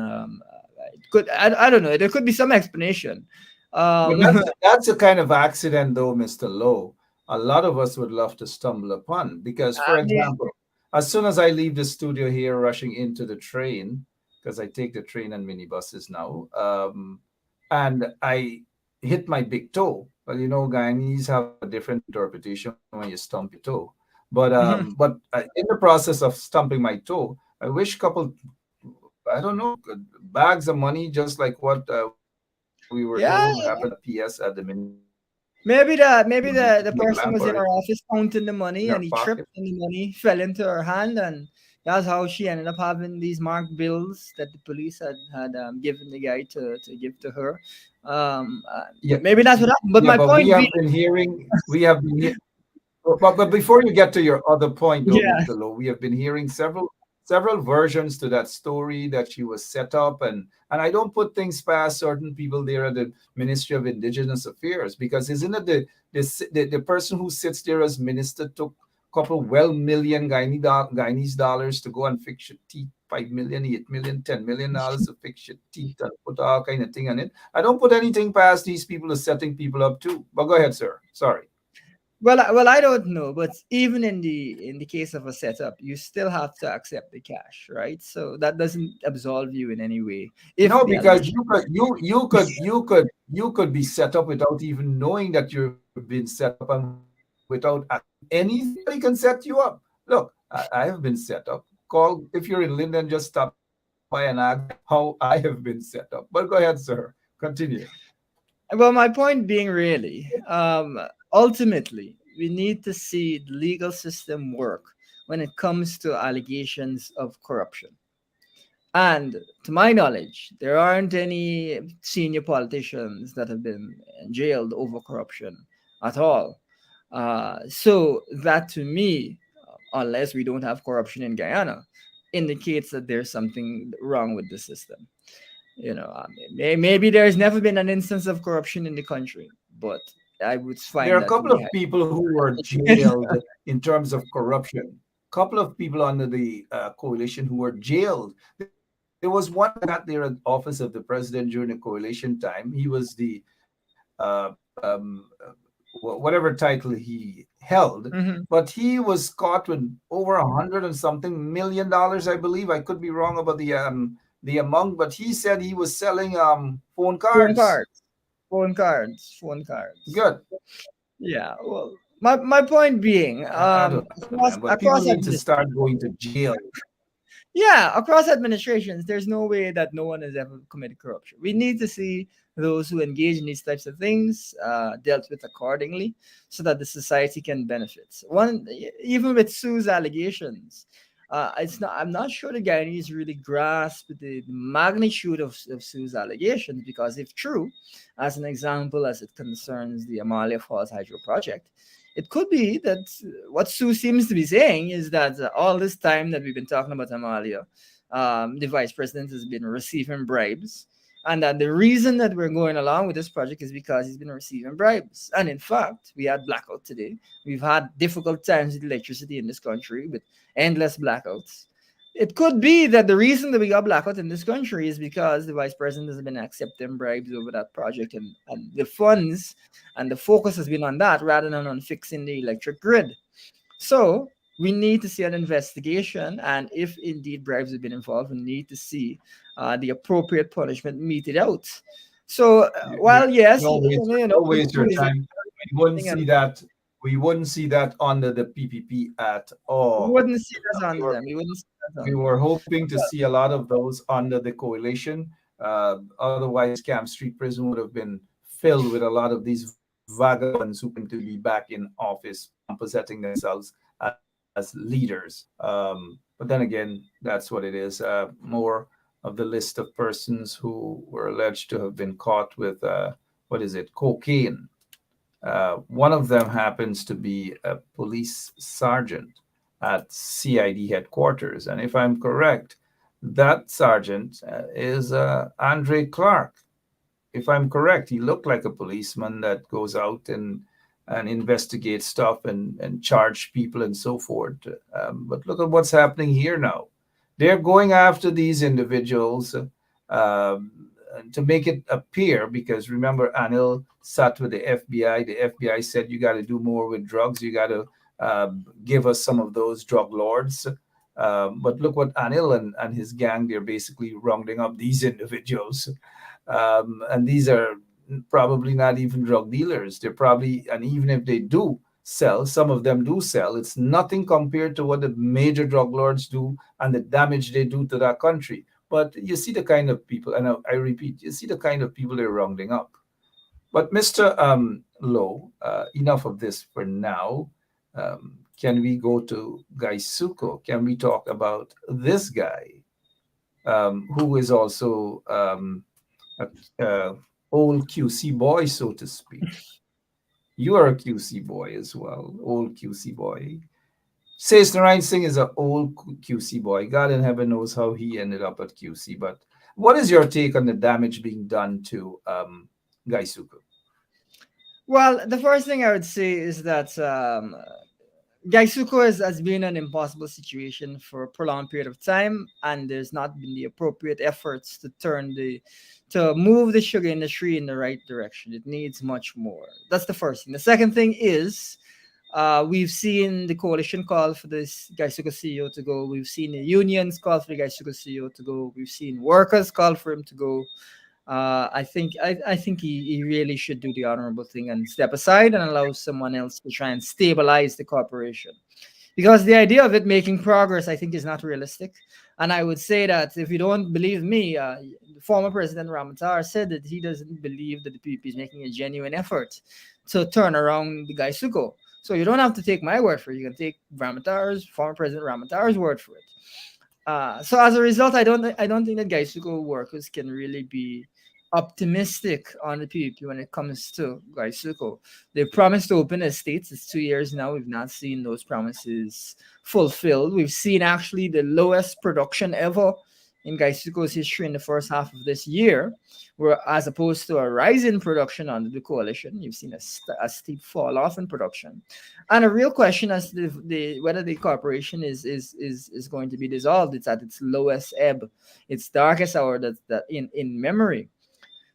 I don't know. There could be some explanation. That's a kind of accident, though, Mr. Lowe. A lot of us would love to stumble upon, because, for example, as soon as I leave the studio here, rushing into the train, because I take the train and minibuses now, and I hit my big toe. Well, Guyanese have a different interpretation when you stump your toe. But in the process of stumping my toe, I wish couple, I don't know, bags of money, just like what we were told happened at Yeah, PS at the Ministry of Interior. maybe Maybe a the lamp person or was in her office counting the in her money and he pocket. tripped and the money fell into her hand, and that's how she ended up having these marked bills that the police had given the guy to give to her. Yeah, Maybe that's what happened. But yeah, my but we point have being, been hearing, we have been he- but before you get to your other point, though, yeah, Mr. Lowe, we have been hearing several versions to that story that she was set up, and I don't put things past certain people there at the Ministry of Indigenous Affairs, because isn't it the person who sits there as minister took a couple million Guyanese dollars to go and fix your teeth, 5 million, 8 million, $10 million to fix your teeth and put all kind of thing on it. I don't put anything past these people as setting people up too. But go ahead, sir. Sorry. well, I don't know, but even in the case of a setup, you still have to accept the cash, right? So that doesn't absolve you in any way if No, the because allegation. you could be set up without even knowing that you've been set up, and without anything, anybody can set you up. Look, I have been set up. Call if you're in Linden, just stop by and ask how I have been set up. But go ahead, sir. Continue. Well, my point being really, ultimately, we need to see the legal system work when it comes to allegations of corruption. And to my knowledge, there aren't any senior politicians that have been jailed over corruption at all. So that to me, unless we don't have corruption in Guyana, indicates that there's something wrong with the system. Maybe there's never been an instance of corruption in the country, but I would There find are a that to couple be of people who were jailed in terms of corruption. Couple of people under the coalition who were jailed. There was one that sat there at the office of the president during the coalition time. He was the whatever title he held, Mhm. but he was caught with over 100 and something million dollars, I believe. I could be wrong about the amount, but he said he was selling phone phone cards. cards, phone cards. Good. Yeah. Well, my point being, I don't know, man, but people across need to start administration, going to jail. yeah, across administrations, there's no way that no one has ever committed corruption. We need to see those who engage in these types of things dealt with accordingly, so that the society can benefit. Even with Sue's allegations, it's not. I'm not sure the Guyanese really grasp the magnitude of Sue's allegations, because if true, as an example, as it concerns the Amalia Falls Hydro project, it could be that what Sue seems to be saying is that all this time that we've been talking about Amalia, the vice president has been receiving bribes. And that the reason that we're going along with this project is because he's been receiving bribes. And in fact, we had blackout today. We've had difficult times with electricity in this country with endless blackouts. It could be that the reason that we got blackout in this country is because the vice president has been accepting bribes over that project, and the funds and the focus has been on that rather than on fixing the electric grid. So we need to see an investigation, and if indeed bribes have been involved, we need to see the appropriate punishment meted out. So Yeah, while yes, don't waste your is time. We wouldn't interesting, see and that. We wouldn't see that under the PPP at we all. wouldn't see that We under were them. We wouldn't see that we under them. were hoping to see a lot of those under the coalition. Otherwise, Camp Street Prison would have been filled with a lot of these vagabonds who claim to be back in office, presenting themselves as leaders. But then again, that's what it is. More of the list of persons who were alleged to have been caught with what is it, cocaine. One of them happens to be a police sergeant at CID headquarters. And if I'm correct, that sergeant is Andre Clark. If I'm correct, he looked like a policeman that goes out and investigates stuff and charge people and so forth. But look at what's happening here now. They're going after these individuals to make it appear, because remember, Anil sat with the FBI. The FBI said, you got to do more with drugs. You got to give us some of those drug lords. But look what Anil and his gang, they're basically rounding up these individuals. And these are probably not even drug dealers. They're probably, and even if they do sell, some of them do sell. It's nothing compared to what the major drug lords do and the damage they do to that country. But you see the kind of people, and I repeat, you see the kind of people they're rounding up. But Mr. Lowe, enough of this for now. Can we go to Gaisuko? Can we talk about this guy, who is also a old QC boy, so to speak? You are a QC boy as well, old QC boy. Says Narayan Singh is an old QC boy. God in heaven knows how he ended up at QC. But what is your take on the damage being done to Gaisuko? Well, the first thing I would say is that Gaisuko has been an impossible situation for a prolonged period of time, and there's not been the appropriate efforts to move the sugar industry in the right direction. It needs much more. That's the first thing. The second thing is we've seen the coalition call for this Gaisuko CEO to go. We've seen the unions call for the Gaisuko CEO to go. We've seen workers call for him to go. I think he really should do the honorable thing and step aside and allow someone else to try and stabilize the corporation. Because the idea of it making progress, I think, is not realistic. And I would say that if you don't believe me, former President Ramatar said that he doesn't believe that the PPP is making a genuine effort to turn around the Gaisuko. So you don't have to take my word for it. You can take former President Ramatar's word for it. So as a result, I don't think that Gaisuko workers can really be optimistic on the PPP when it comes to Gaisuko. They promised to open estates. It's 2 years now. We've not seen those promises fulfilled. We've seen actually the lowest production ever in Gaisuko's history in the first half of this year, where as opposed to a rise in production under the coalition, you've seen a steep fall off in production, and a real question as to whether the corporation is going to be dissolved. It's at its lowest ebb, its darkest hour that in memory.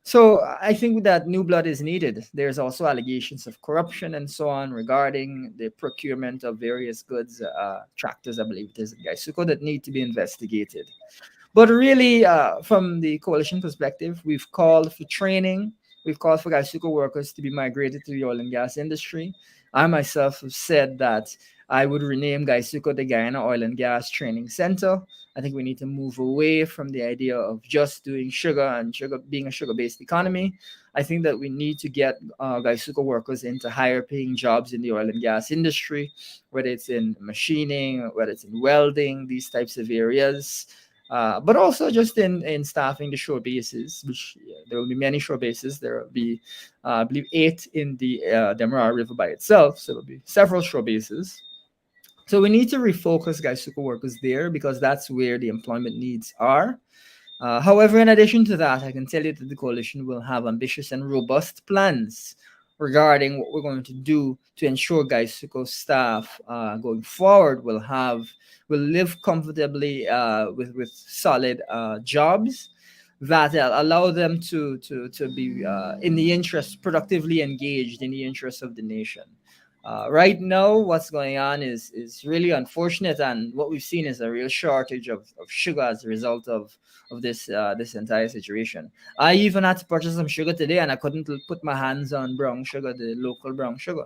So I think that new blood is needed. There's also allegations of corruption and so on regarding the procurement of various goods, tractors, I believe it is, in Gaisuko, that need to be investigated. But really, from the coalition perspective, we've called for training. We've called for Gaisuko workers to be migrated to the oil and gas industry. I myself have said that I would rename Gaisuko the Guyana Oil and Gas Training Center. I think we need to move away from the idea of just doing sugar and sugar being a sugar-based economy. I think that we need to get Gaisuko workers into higher-paying jobs in the oil and gas industry, whether it's in machining, whether it's in welding, these types of areas. But also just in staffing the shore bases, which there will be many shore bases. There will be, I believe, 8 in the Demerara River by itself. So there will be several shore bases. So we need to refocus Gaisuko workers there because that's where the employment needs are. However, in addition to that, I can tell you that the coalition will have ambitious and robust plans regarding what we're going to do to ensure Gaisuko staff going forward will live comfortably with solid jobs that allow them to be in the interest, productively engaged in the interest of the nation. Right now, what's going on is really unfortunate, and what we've seen is a real shortage of sugar as a result of this entire situation. I even had to purchase some sugar today, and I couldn't put my hands on brown sugar, the local brown sugar.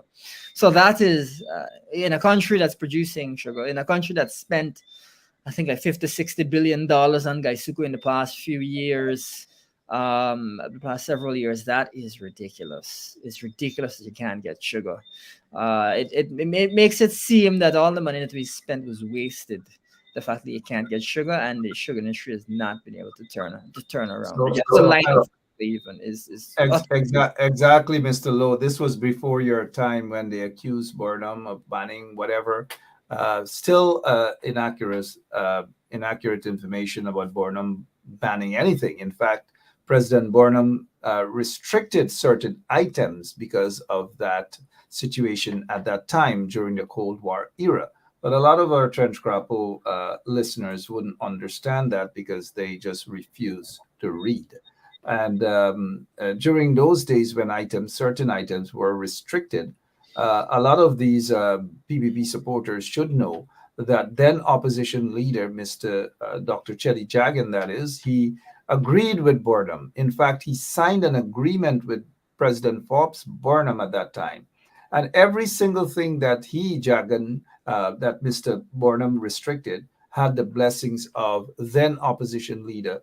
So that is in a country that's producing sugar, in a country that's spent, I think, like $50-60 billion on Gaisuko in the past few years. The past several years, that is ridiculous. It's ridiculous that you can't get sugar. It makes it seem that all the money that we spent was wasted. The fact that you can't get sugar and the sugar industry has not been able to turn around. Even is exactly, Mr. Lowe. This was before your time when they accused Burnham of banning whatever. Still inaccurate information about Burnham banning anything. In fact, President Burnham restricted certain items because of that situation at that time during the Cold War era. But a lot of our Trench Grapple listeners wouldn't understand that because they just refuse to read. And during those days when certain items were restricted, a lot of these PPP supporters should know that then opposition leader, Mr. Dr. Chetty Jagan, that is, he agreed with Burnham. In fact, he signed an agreement with President Forbes Burnham at that time. And every single thing that that Mr. Burnham restricted had the blessings of then opposition leader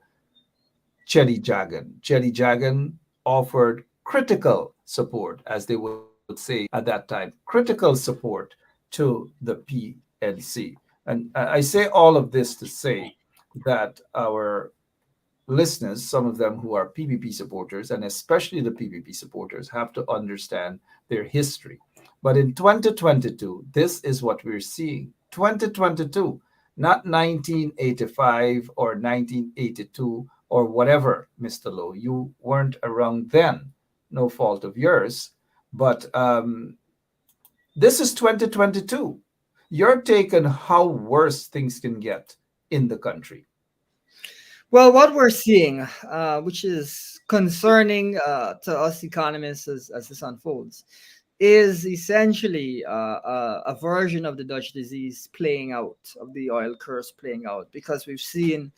Chetty Jagan. Chetty Jagan offered critical support, as they would say at that time, critical support to the PNC. And I say all of this to say that our listeners, some of them who are PPP supporters, and especially the PPP supporters, have to understand their history. But in 2022, this is what we're seeing. 2022, not 1985 or 1982 or whatever, Mr. Lowe. You weren't around then, no fault of yours. But this is 2022. Your take on how worse things can get in the country. Well, what we're seeing, which is concerning to us economists as this unfolds, is essentially a version of the Dutch disease playing out, of the oil curse playing out, because we've seen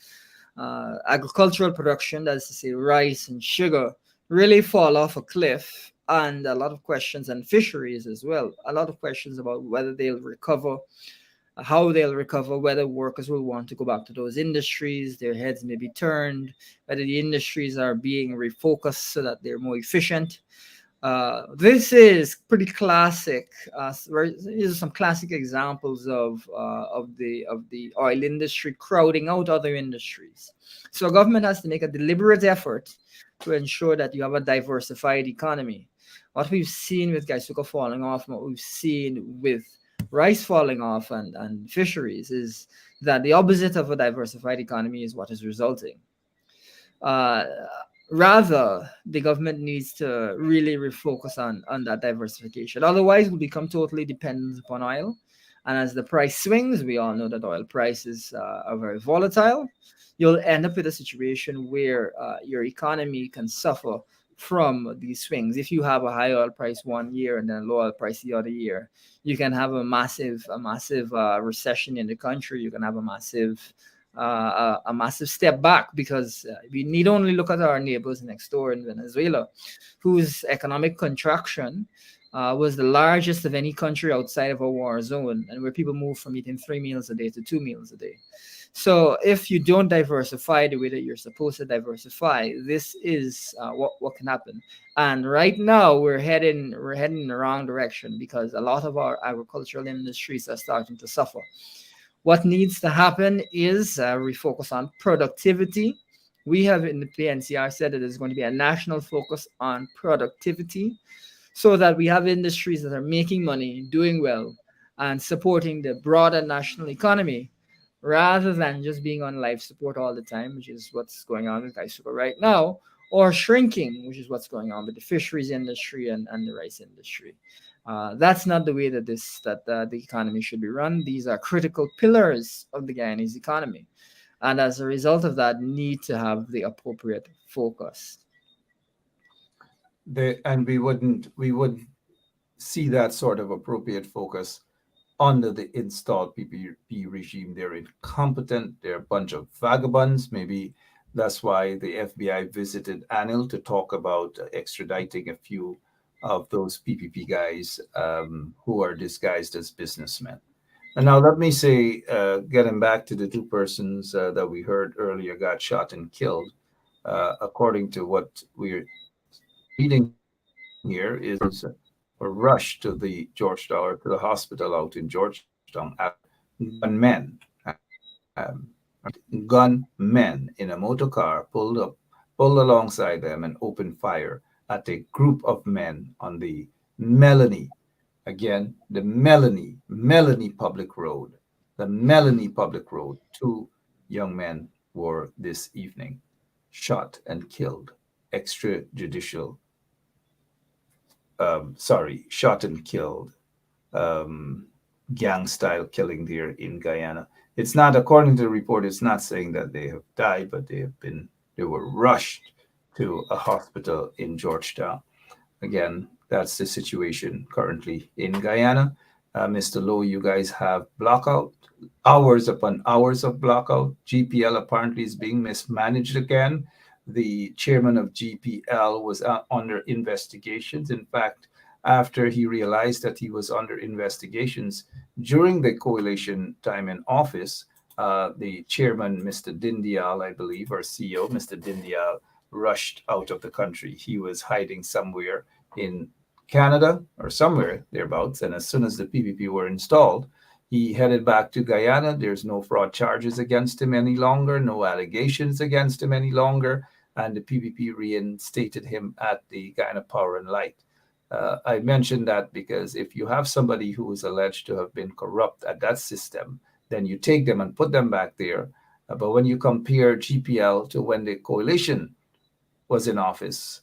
agricultural production, that's to say rice and sugar, really fall off a cliff, and a lot of questions, and fisheries as well, a lot of questions about whether they'll recover, how they'll recover, whether workers will want to go back to those industries, their heads may be turned, whether the industries are being refocused so that they're more efficient. This is pretty classic. These are some classic examples of the oil industry crowding out other industries. So government has to make a deliberate effort to ensure that you have a diversified economy. What we've seen with Gaisuka falling off, and what we've seen with rice falling off and fisheries, is that the opposite of a diversified economy is what is resulting. Rather, the government needs to really refocus on that diversification. Otherwise, we'll become totally dependent upon oil. And as the price swings, we all know that oil prices are very volatile. You'll end up with a situation where your economy can suffer from these swings. If you have a high oil price one year and then a low oil price the other year, you can have a massive recession in the country. You can have a massive step back, because we need only look at our neighbors next door in Venezuela, whose economic contraction was the largest of any country outside of a war zone, and where people move from eating 3 meals a day to 2 meals a day. So if you don't diversify the way that you're supposed to diversify, this is what can happen. And right now we're heading in the wrong direction, because a lot of our agricultural industries are starting to suffer. What needs to happen is refocus on productivity. We have in the PNCR said that there's going to be a national focus on productivity, so that we have industries that are making money, doing well, and supporting the broader national economy, rather than just being on life support all the time, which is what's going on with Gaisuka right now, or shrinking, which is what's going on with the fisheries industry and the rice industry. That's not the way that the economy should be run. These are critical pillars of the Guyanese economy, and as a result of that, need to have the appropriate focus. And we wouldn't see that sort of appropriate focus under the installed PPP regime. They're incompetent. They're a bunch of vagabonds. Maybe that's why the FBI visited Anil to talk about extraditing a few of those PPP guys who are disguised as businessmen. And now let me say, getting back to the two persons that we heard earlier got shot and killed, according to what we're reading here, is a rush to the Georgetown, or to the hospital out in Georgetown, gunmen in a motor car pulled alongside them and opened fire at a group of men on the Melanie Public Road. The Melanie Public Road. 2 young men were this evening shot and killed. Shot and killed. Gang style killing there in Guyana. It's not, according to the report, it's not saying that they have died, but they were rushed to a hospital in Georgetown. Again, that's the situation currently in Guyana. Mr. Lowe, you guys have blackout, hours upon hours of blackout. GPL apparently is being mismanaged again. the chairman of GPL was under investigations. In fact, after he realized that he was under investigations during the coalition time in office, the chairman, Mr. Dindial, I believe, or CEO, Mr. Dindial, rushed out of the country. He was hiding somewhere in Canada or somewhere thereabouts. And as soon as the PPP were installed, he headed back to Guyana. There's no fraud charges against him any longer, no allegations against him any longer. And the PPP reinstated him at the Guyana Power and Light. I mentioned that because if you have somebody who is alleged to have been corrupt at that system, then you take them and put them back there. But when you compare GPL to when the coalition was in office,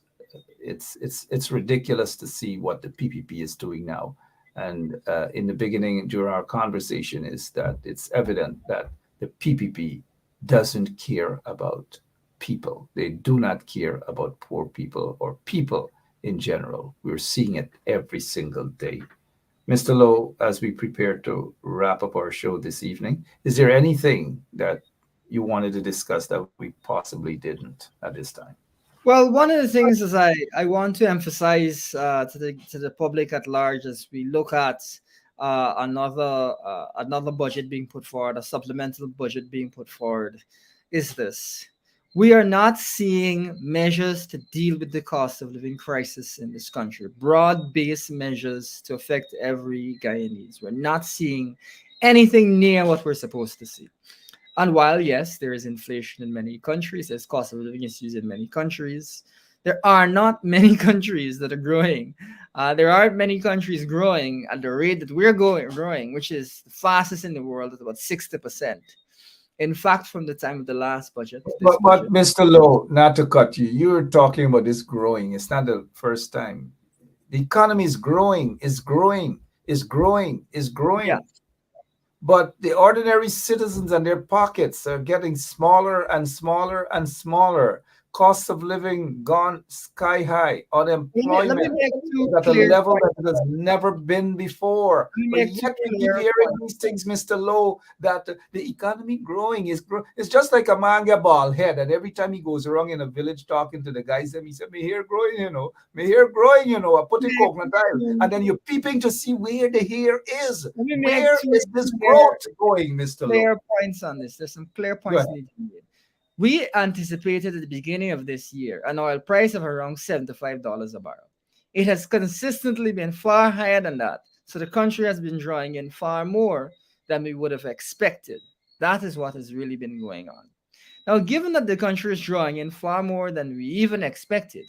it's ridiculous to see what the PPP is doing now. And in the beginning, during our conversation, is that it's evident that the PPP doesn't care about people. They do not care about poor people or people in general. We're seeing it every single day. Mr. Lowe, as we prepare to wrap up our show this evening, is there anything that you wanted to discuss that we possibly didn't at this time? Well, one of the things is I want to emphasize to the public at large as we look at another budget being put forward, a supplemental budget being put forward, is this. We are not seeing measures to deal with the cost of living crisis in this country, broad-based measures to affect every Guyanese. We're not seeing anything near what we're supposed to see. And while, yes, there is inflation in many countries, there's cost of living issues in many countries, there are not many countries that are growing. There aren't many countries growing at the rate that we're growing, which is the fastest in the world at about 60%. In fact, from the time of the last budget. But Mr. Lowe, not to cut you, you're talking about this growing. It's not the first time. The economy is growing, is growing. Yeah. But the ordinary citizens and their pockets are getting smaller and smaller and smaller. Cost of living gone sky high. Unemployment at a level that it has never been before. But yet we keep hearing these things, Mr. Lowe, that the economy growing is it's just like a manga ball head. And every time he goes around in a village talking to the guys, he said, "Me hair growing, me hair growing, I put in coconut oil." And then you're peeping to see where the hair is. Where is this growth going, Mr. Lowe? Clear points on this. There's some clear points needed to be made. We anticipated at the beginning of this year an oil price of around $75 a barrel. It has consistently been far higher than that. So the country has been drawing in far more than we would have expected. That is what has really been going on. Now, given that the country is drawing in far more than we even expected,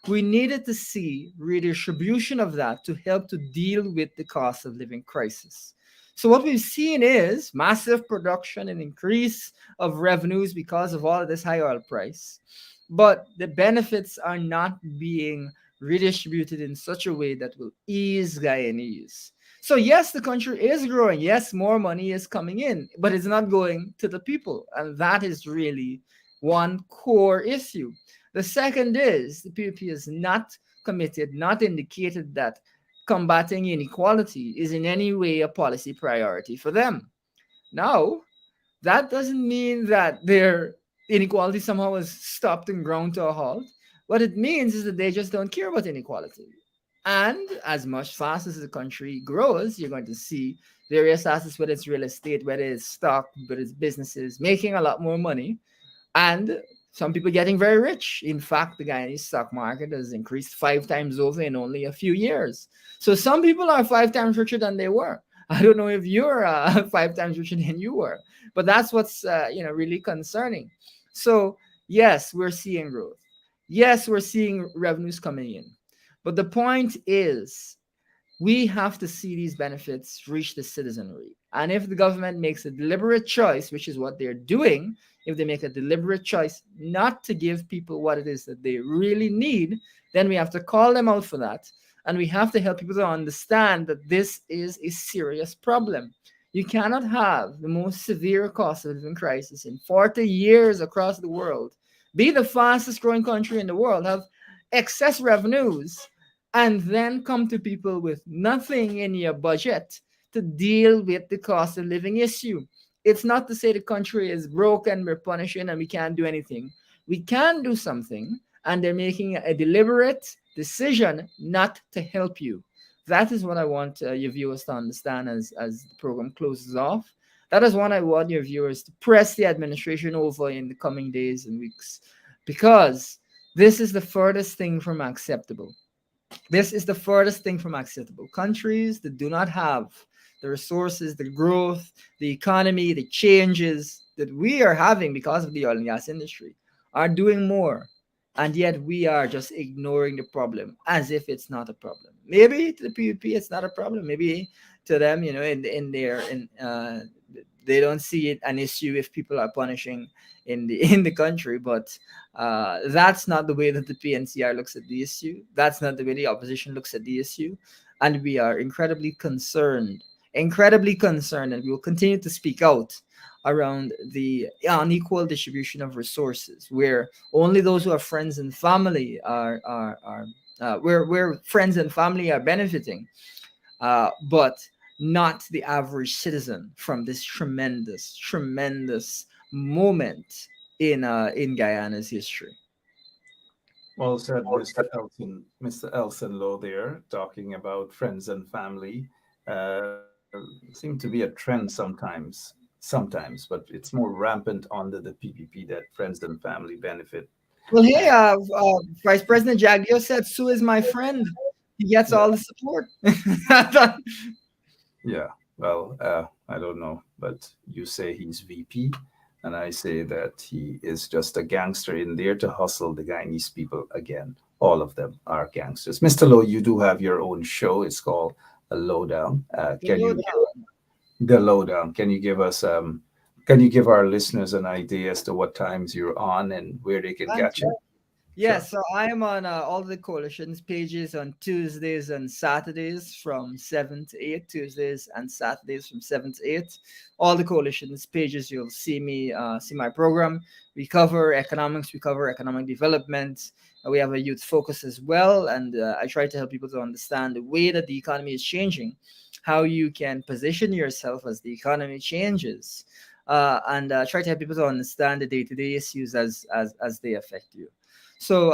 we needed to see redistribution of that to help to deal with the cost of living crisis. So what we've seen is massive production and increase of revenues because of all of this high oil price. But the benefits are not being redistributed in such a way that will ease Guyanese. So yes, the country is growing. Yes, more money is coming in, but it's not going to the people. And that is really one core issue. The second is the PPP is not committed, not indicated that combating inequality is in any way a policy priority for them. Now, that doesn't mean that their inequality somehow has stopped and ground to a halt. What it means is that they just don't care about inequality. And as much fast as the country grows, you're going to see various assets, whether it's real estate, whether it's stock, whether it's businesses, making a lot more money. And some people getting very rich. In fact, the Guyanese stock market has increased 5 times over in only a few years. So some people are 5 times richer than they were. I don't know if you're 5 times richer than you were, but that's what's really concerning. So yes, we're seeing growth. Yes, we're seeing revenues coming in. But the point is, we have to see these benefits reach the citizenry. And if the government makes a deliberate choice, which is what they're doing, if they make a deliberate choice not to give people what it is that they really need, then we have to call them out for that. And we have to help people to understand that this is a serious problem. You cannot have the most severe cost of living crisis in 40 years across the world, be the fastest growing country in the world, have excess revenues, and then come to people with nothing in your budget to deal with the cost of living issue. It's not to say the country is broke and we're punishing and we can't do anything. we can do something, and they're making a deliberate decision not to help you. That is what I want your viewers to understand as the program closes off. That is what I want your viewers to press the administration over in the coming days and weeks, because this is the furthest thing from acceptable. This is the furthest thing from acceptable. Countries that do not have the resources, the growth, the economy, the changes that we are having because of the oil and gas industry are doing more. And yet we are just ignoring the problem as if it's not a problem. Maybe to the PvP it's not a problem. Maybe to them, in their they don't see it an issue if people are punishing in the in the country, but that's not the way that the PNCR looks at the issue. That's not the way the opposition looks at the issue. And we are incredibly concerned, and we will continue to speak out around the unequal distribution of resources, where only those who have friends and family are where friends and family are benefiting, but not the average citizen from this tremendous moment in Guyana's history. Well said, Mr. Elson Lowe there, talking about friends and family. Seem to be a trend sometimes, but it's more rampant under the PPP that friends and family benefit. Well, hey, Vice President Jagdeo said, Sue is my friend. He gets all the support. Yeah, well, I don't know, but you say he's VP, and I say that he is just a gangster in there to hustle the Guyanese people again. All of them are gangsters. Mr. Lowe, you do have your own show. It's called A Lowdown. The Lowdown? Can you give us can you give our listeners an idea as to what times you're on and where they can catch you? Yes, so I am on all the coalitions pages on Tuesdays and Saturdays from 7 to 8, Tuesdays and Saturdays from 7 to 8. All the coalitions pages, you'll see me, see my program. We cover economics, we cover economic development. We have a youth focus as well. And I try to help people to understand the way that the economy is changing, how you can position yourself as the economy changes, and try to help people to understand the day-to-day issues as they affect you. So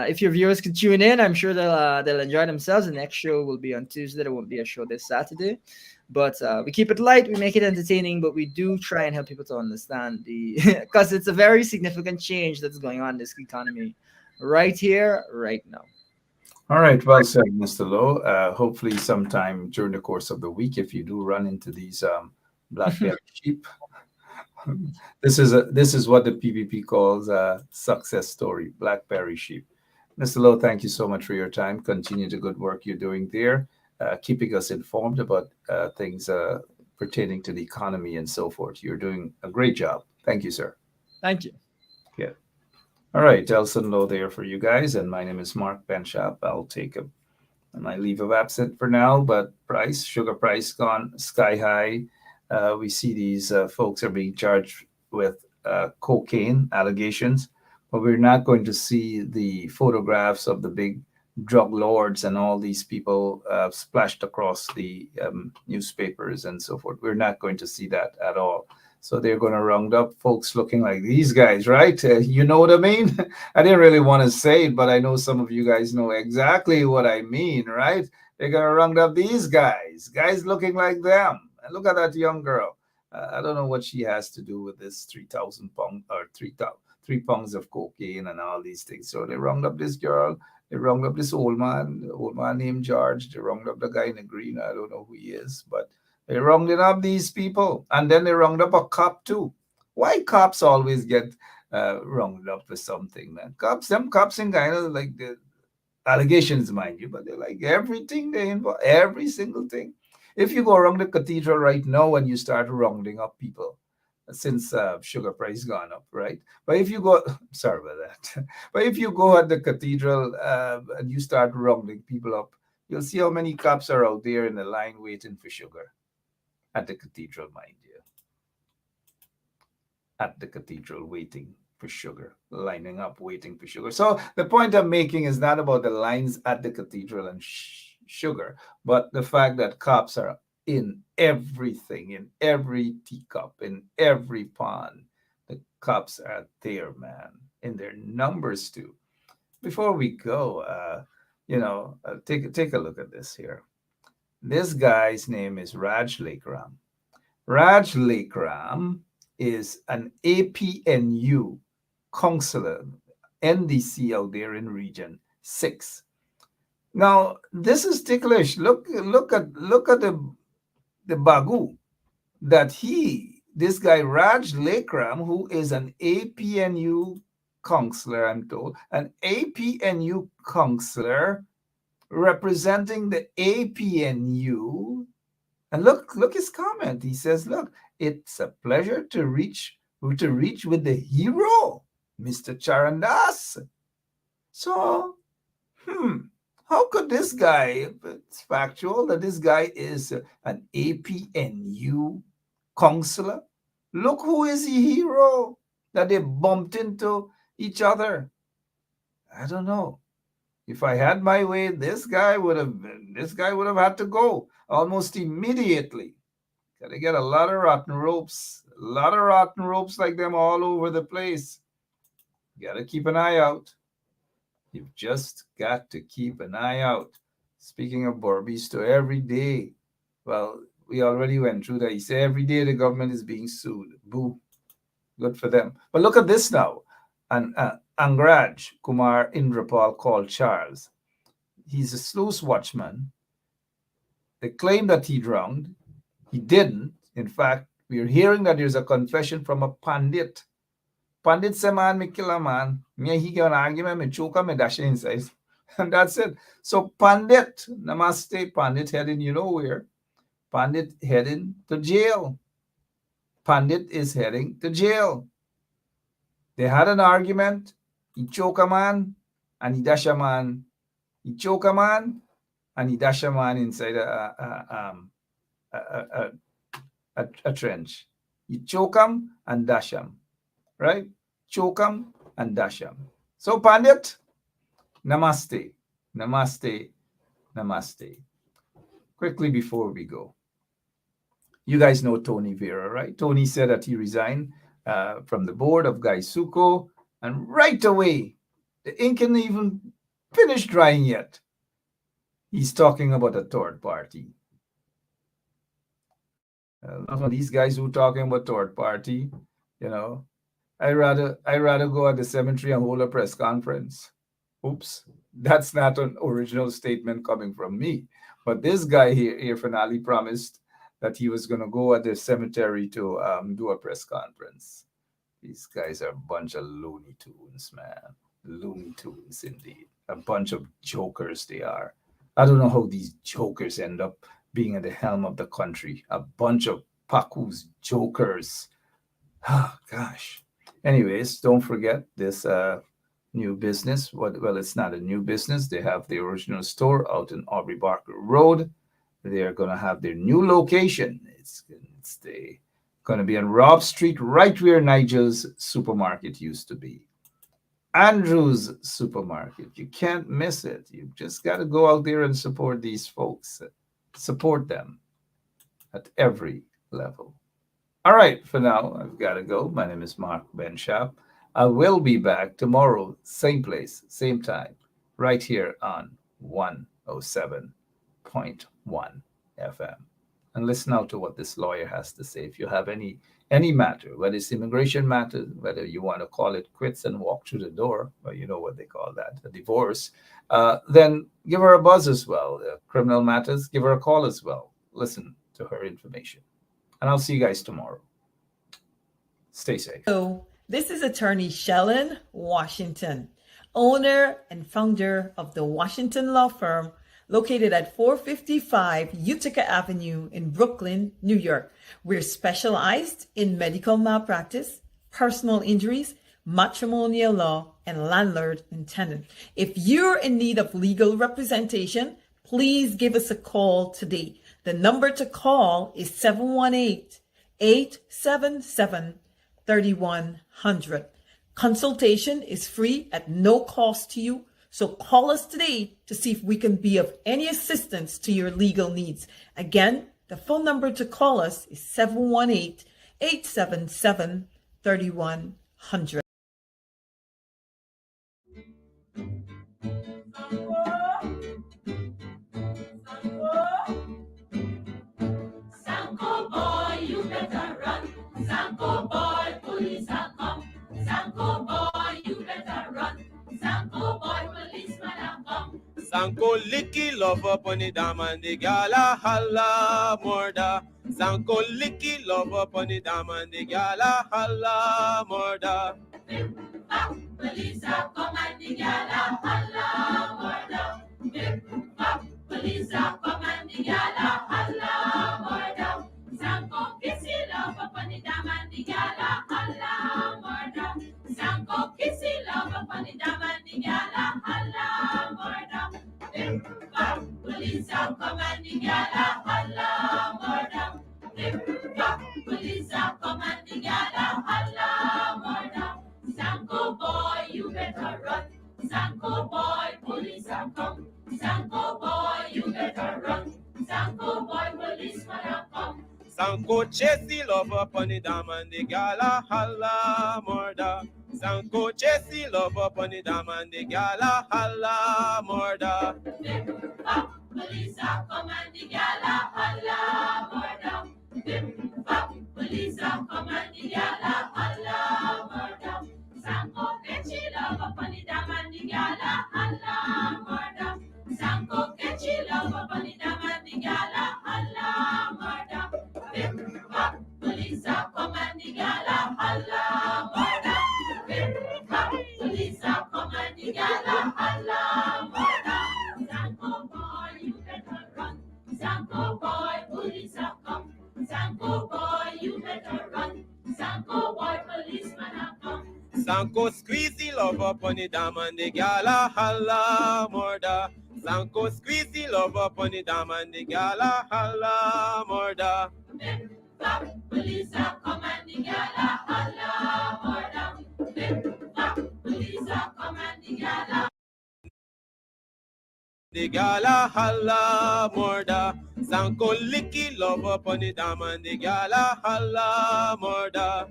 if your viewers can tune in, I'm sure they'll enjoy themselves. The next show will be on Tuesday. There won't be a show this Saturday, but we keep it light. We make it entertaining, but we do try and help people to understand because it's a very significant change that's going on in this economy right here, right now. All right, well said, Mr. Lowe. Hopefully, sometime during the course of the week, if you do run into these black-bellied sheep, this is what the PPP calls a success story, blackberry sheep. Mr. Lowe, thank you so much for your time. Continue the good work you're doing there, keeping us informed about things pertaining to the economy and so forth. You're doing a great job. Thank you, sir. Thank you. Yeah. All right, Elson Lowe there for you guys, and my name is Mark Benschop. I'll take my leave of absence for now, but sugar price gone sky high. We see these folks are being charged with cocaine allegations, but we're not going to see the photographs of the big drug lords and all these people splashed across the newspapers and so forth. We're not going to see that at all. So they're going to round up folks looking like these guys, right? You know what I mean? I didn't really want to say it, but I know some of you guys know exactly what I mean, right? They're going to round up these guys looking like them. And look at that young girl. I don't know what she has to do with this 3,000 pound or 3 pounds of cocaine and all these things. So they round up this girl. They round up this old man named George. They round up the guy in the green. I don't know who he is, but they rounded up these people. And then they round up a cop too. Why cops always get rounded up for something, man? Them cops in Guyana, like the allegations, mind you, but they're like everything they involve, every single thing. If you go around the cathedral right now and you start rounding up people, since sugar price gone up, right? But if you go, sorry about that. But if you go at the cathedral and you start rounding people up, you'll see how many cops are out there in the line waiting for sugar at the cathedral, mind you. At the cathedral waiting for sugar, lining up, waiting for sugar. So the point I'm making is not about the lines at the cathedral and sugar, but the fact that cops are in everything, in every teacup, in every pond, The cops are there, man, in their numbers too. Before we go, take a look at this here. This guy's name is Raj Lekram. Raj Lekram is an APNU counselor, NDC out there in Region 6. Now, this is ticklish. Look at the bagu that this guy Raj Lekram, who is an APNU counselor, I'm told, an APNU counselor representing the APNU. And look his comment. He says, look, it's a pleasure to reach with the hero, Mr. Charandas. So, how could this guy, it's factual that this guy is an APNU counselor? Look who is the hero that they bumped into each other. I don't know. If I had my way, this guy would have had to go almost immediately. Gotta get a lot of rotten ropes like them all over the place. Gotta keep an eye out. You've just got to keep an eye out. Speaking of Barbisto, every day, well, we already went through that. He said every day the government is being sued. Boo. Good for them. But look at this now. And Angraj Kumar Indrapal called Charles. He's a sluice watchman. They claim that he drowned. He didn't. In fact, we're hearing that there's a confession from a Pandit. Pandit Seman Mikilaman, me he got an argument, me choke me dash inside. And that's it. So Pandit, namaste, Pandit heading you know where. Pandit heading to jail. Pandit is heading to jail. They had an argument. He choke a man and he dash a man. He choke a man and he dash a man inside a trench. You choke him and dash him. Right? Choke him and dash him. So Pandit, namaste. Namaste. Namaste. Quickly before we go. You guys know Tony Vera, right? Tony said that he resigned from the board of Gaisuko, and right away, the ink isn't even finished drying yet. He's talking about a third party. These guys who are talking about third party, I rather go at the cemetery and hold a press conference. Oops, that's not an original statement coming from me. But this guy here finally promised that he was going to go at the cemetery to do a press conference. These guys are a bunch of Looney Tunes, man. Looney Tunes, indeed. A bunch of jokers they are. I don't know how these jokers end up being at the helm of the country. A bunch of Paku's jokers. Oh, gosh. Anyways, don't forget this new business. Well, it's not a new business. They have the original store out in Aubrey Barker Road. They're going to have their new location. It's going to be on Robb Street, right where Nigel's supermarket used to be. Andrew's supermarket. You can't miss it. You just got to go out there and support these folks. Support them at every level. All right, for now, I've got to go. My name is Mark Benschop. I will be back tomorrow, same place, same time, right here on 107.1 FM. And listen out to what this lawyer has to say. If you have any matter, whether it's immigration matter, whether you want to call it quits and walk through the door, or you know what they call that, a divorce, then give her a buzz as well. Criminal matters, give her a call as well. Listen to her information. And I'll see you guys tomorrow. Stay safe. So, this is attorney Shellen Washington, owner and founder of the Washington Law Firm, located at 455 Utica Avenue in Brooklyn, New York. We're specialized in medical malpractice, personal injuries, matrimonial law, and landlord and tenant. If you're in need of legal representation, please give us a call today. The number to call is 718-877-3100. Consultation is free at no cost to you. So call us today to see if we can be of any assistance to your legal needs. Again, the phone number to call us is 718-877-3100. 3100. Sanko boy, you better run. Sanko boy, police are come. Sanko boy, you better run. Sanko boy, policeman are come. Sanko licky love up on the dam and the gala holla murder. Sanko licky love up on the dam and the gala holla murder. Police are come and the gala holla murder. Police are come and the gala holla murder. Sanko kissy love upon the dam and the gala holla murder. Sanko kissy love upon the dam and the gala holla murder. Police are come and the gala holla murder. Police are come and the gala holla murder. Sanko boy, you better run. Sanko boy, police are come. Sanko boy, you better run. Sanko boy, policeman are come. Sanko chase the love upon the dam and the gala holla murder. Sanko chase the love upon the dam and the gala holla murder. Police are come and the gala holla murder. Police are come and the gala holla murder. Sanko catchy love upon the dam and the gala holla murder. Sanko catchy love upon the dam and the gala holla murder. Police are come and the gala holla murder. Police are come and the gala holla murder. Sanko boy, you better run. Sanko boy, police are come. Sanko boy, you better run. Sanko boy, policeman are come. Sanko squeeze the love up on the dam and the gala holla murder. Sanko squeeze the love up on the dam and the gala holla murder. Police are come and the gala holla murder. Police are come and the gala. The gala holla murder. Sanko licky love up on the dam and the gala holla murder.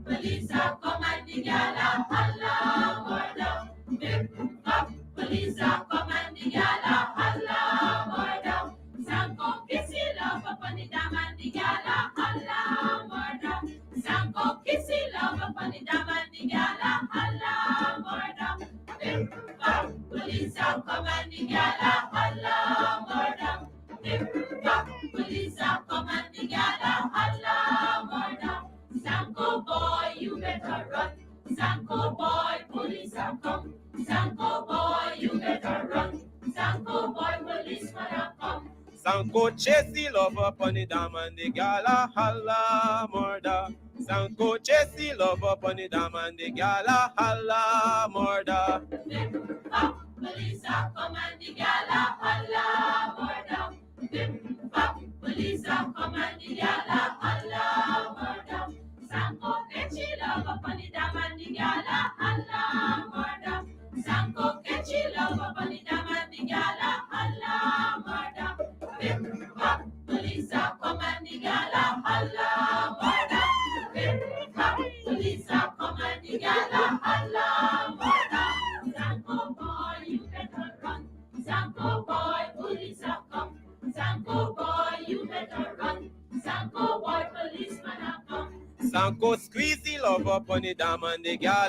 Police are come and the gala holla murder. Police are come and the gala holla murder. Sanko kissy love upon the dam and the gala holla murder. Sanko kissy love upon the dam and the gala holla murder. Police are come and the gala holla murder. Police are come and the gala holla murder. Sanko boy, you better run. Sanko boy, police are come. Sanko boy, you better run. Sanko boy, policeman are come. Sanko chase the love upon the dam and the gala holla murder. Sanko chase the love upon the dam and the gala holla murder. Police are come and the gala holla murder. Police are come and the gala holla murder. Sanko catchy love upon the dam and the gala holla murder. Sanko catchy love upon the dam and the gala holla murder. Police are come and the gala holla murder. Police are come and the gala holla murder. Sanko boy, you better run. Sanko boy, police are come. Sanko boy, you better run. Sanko boy, policeman are come. Sanko squeeze the love up on the dam and the gala.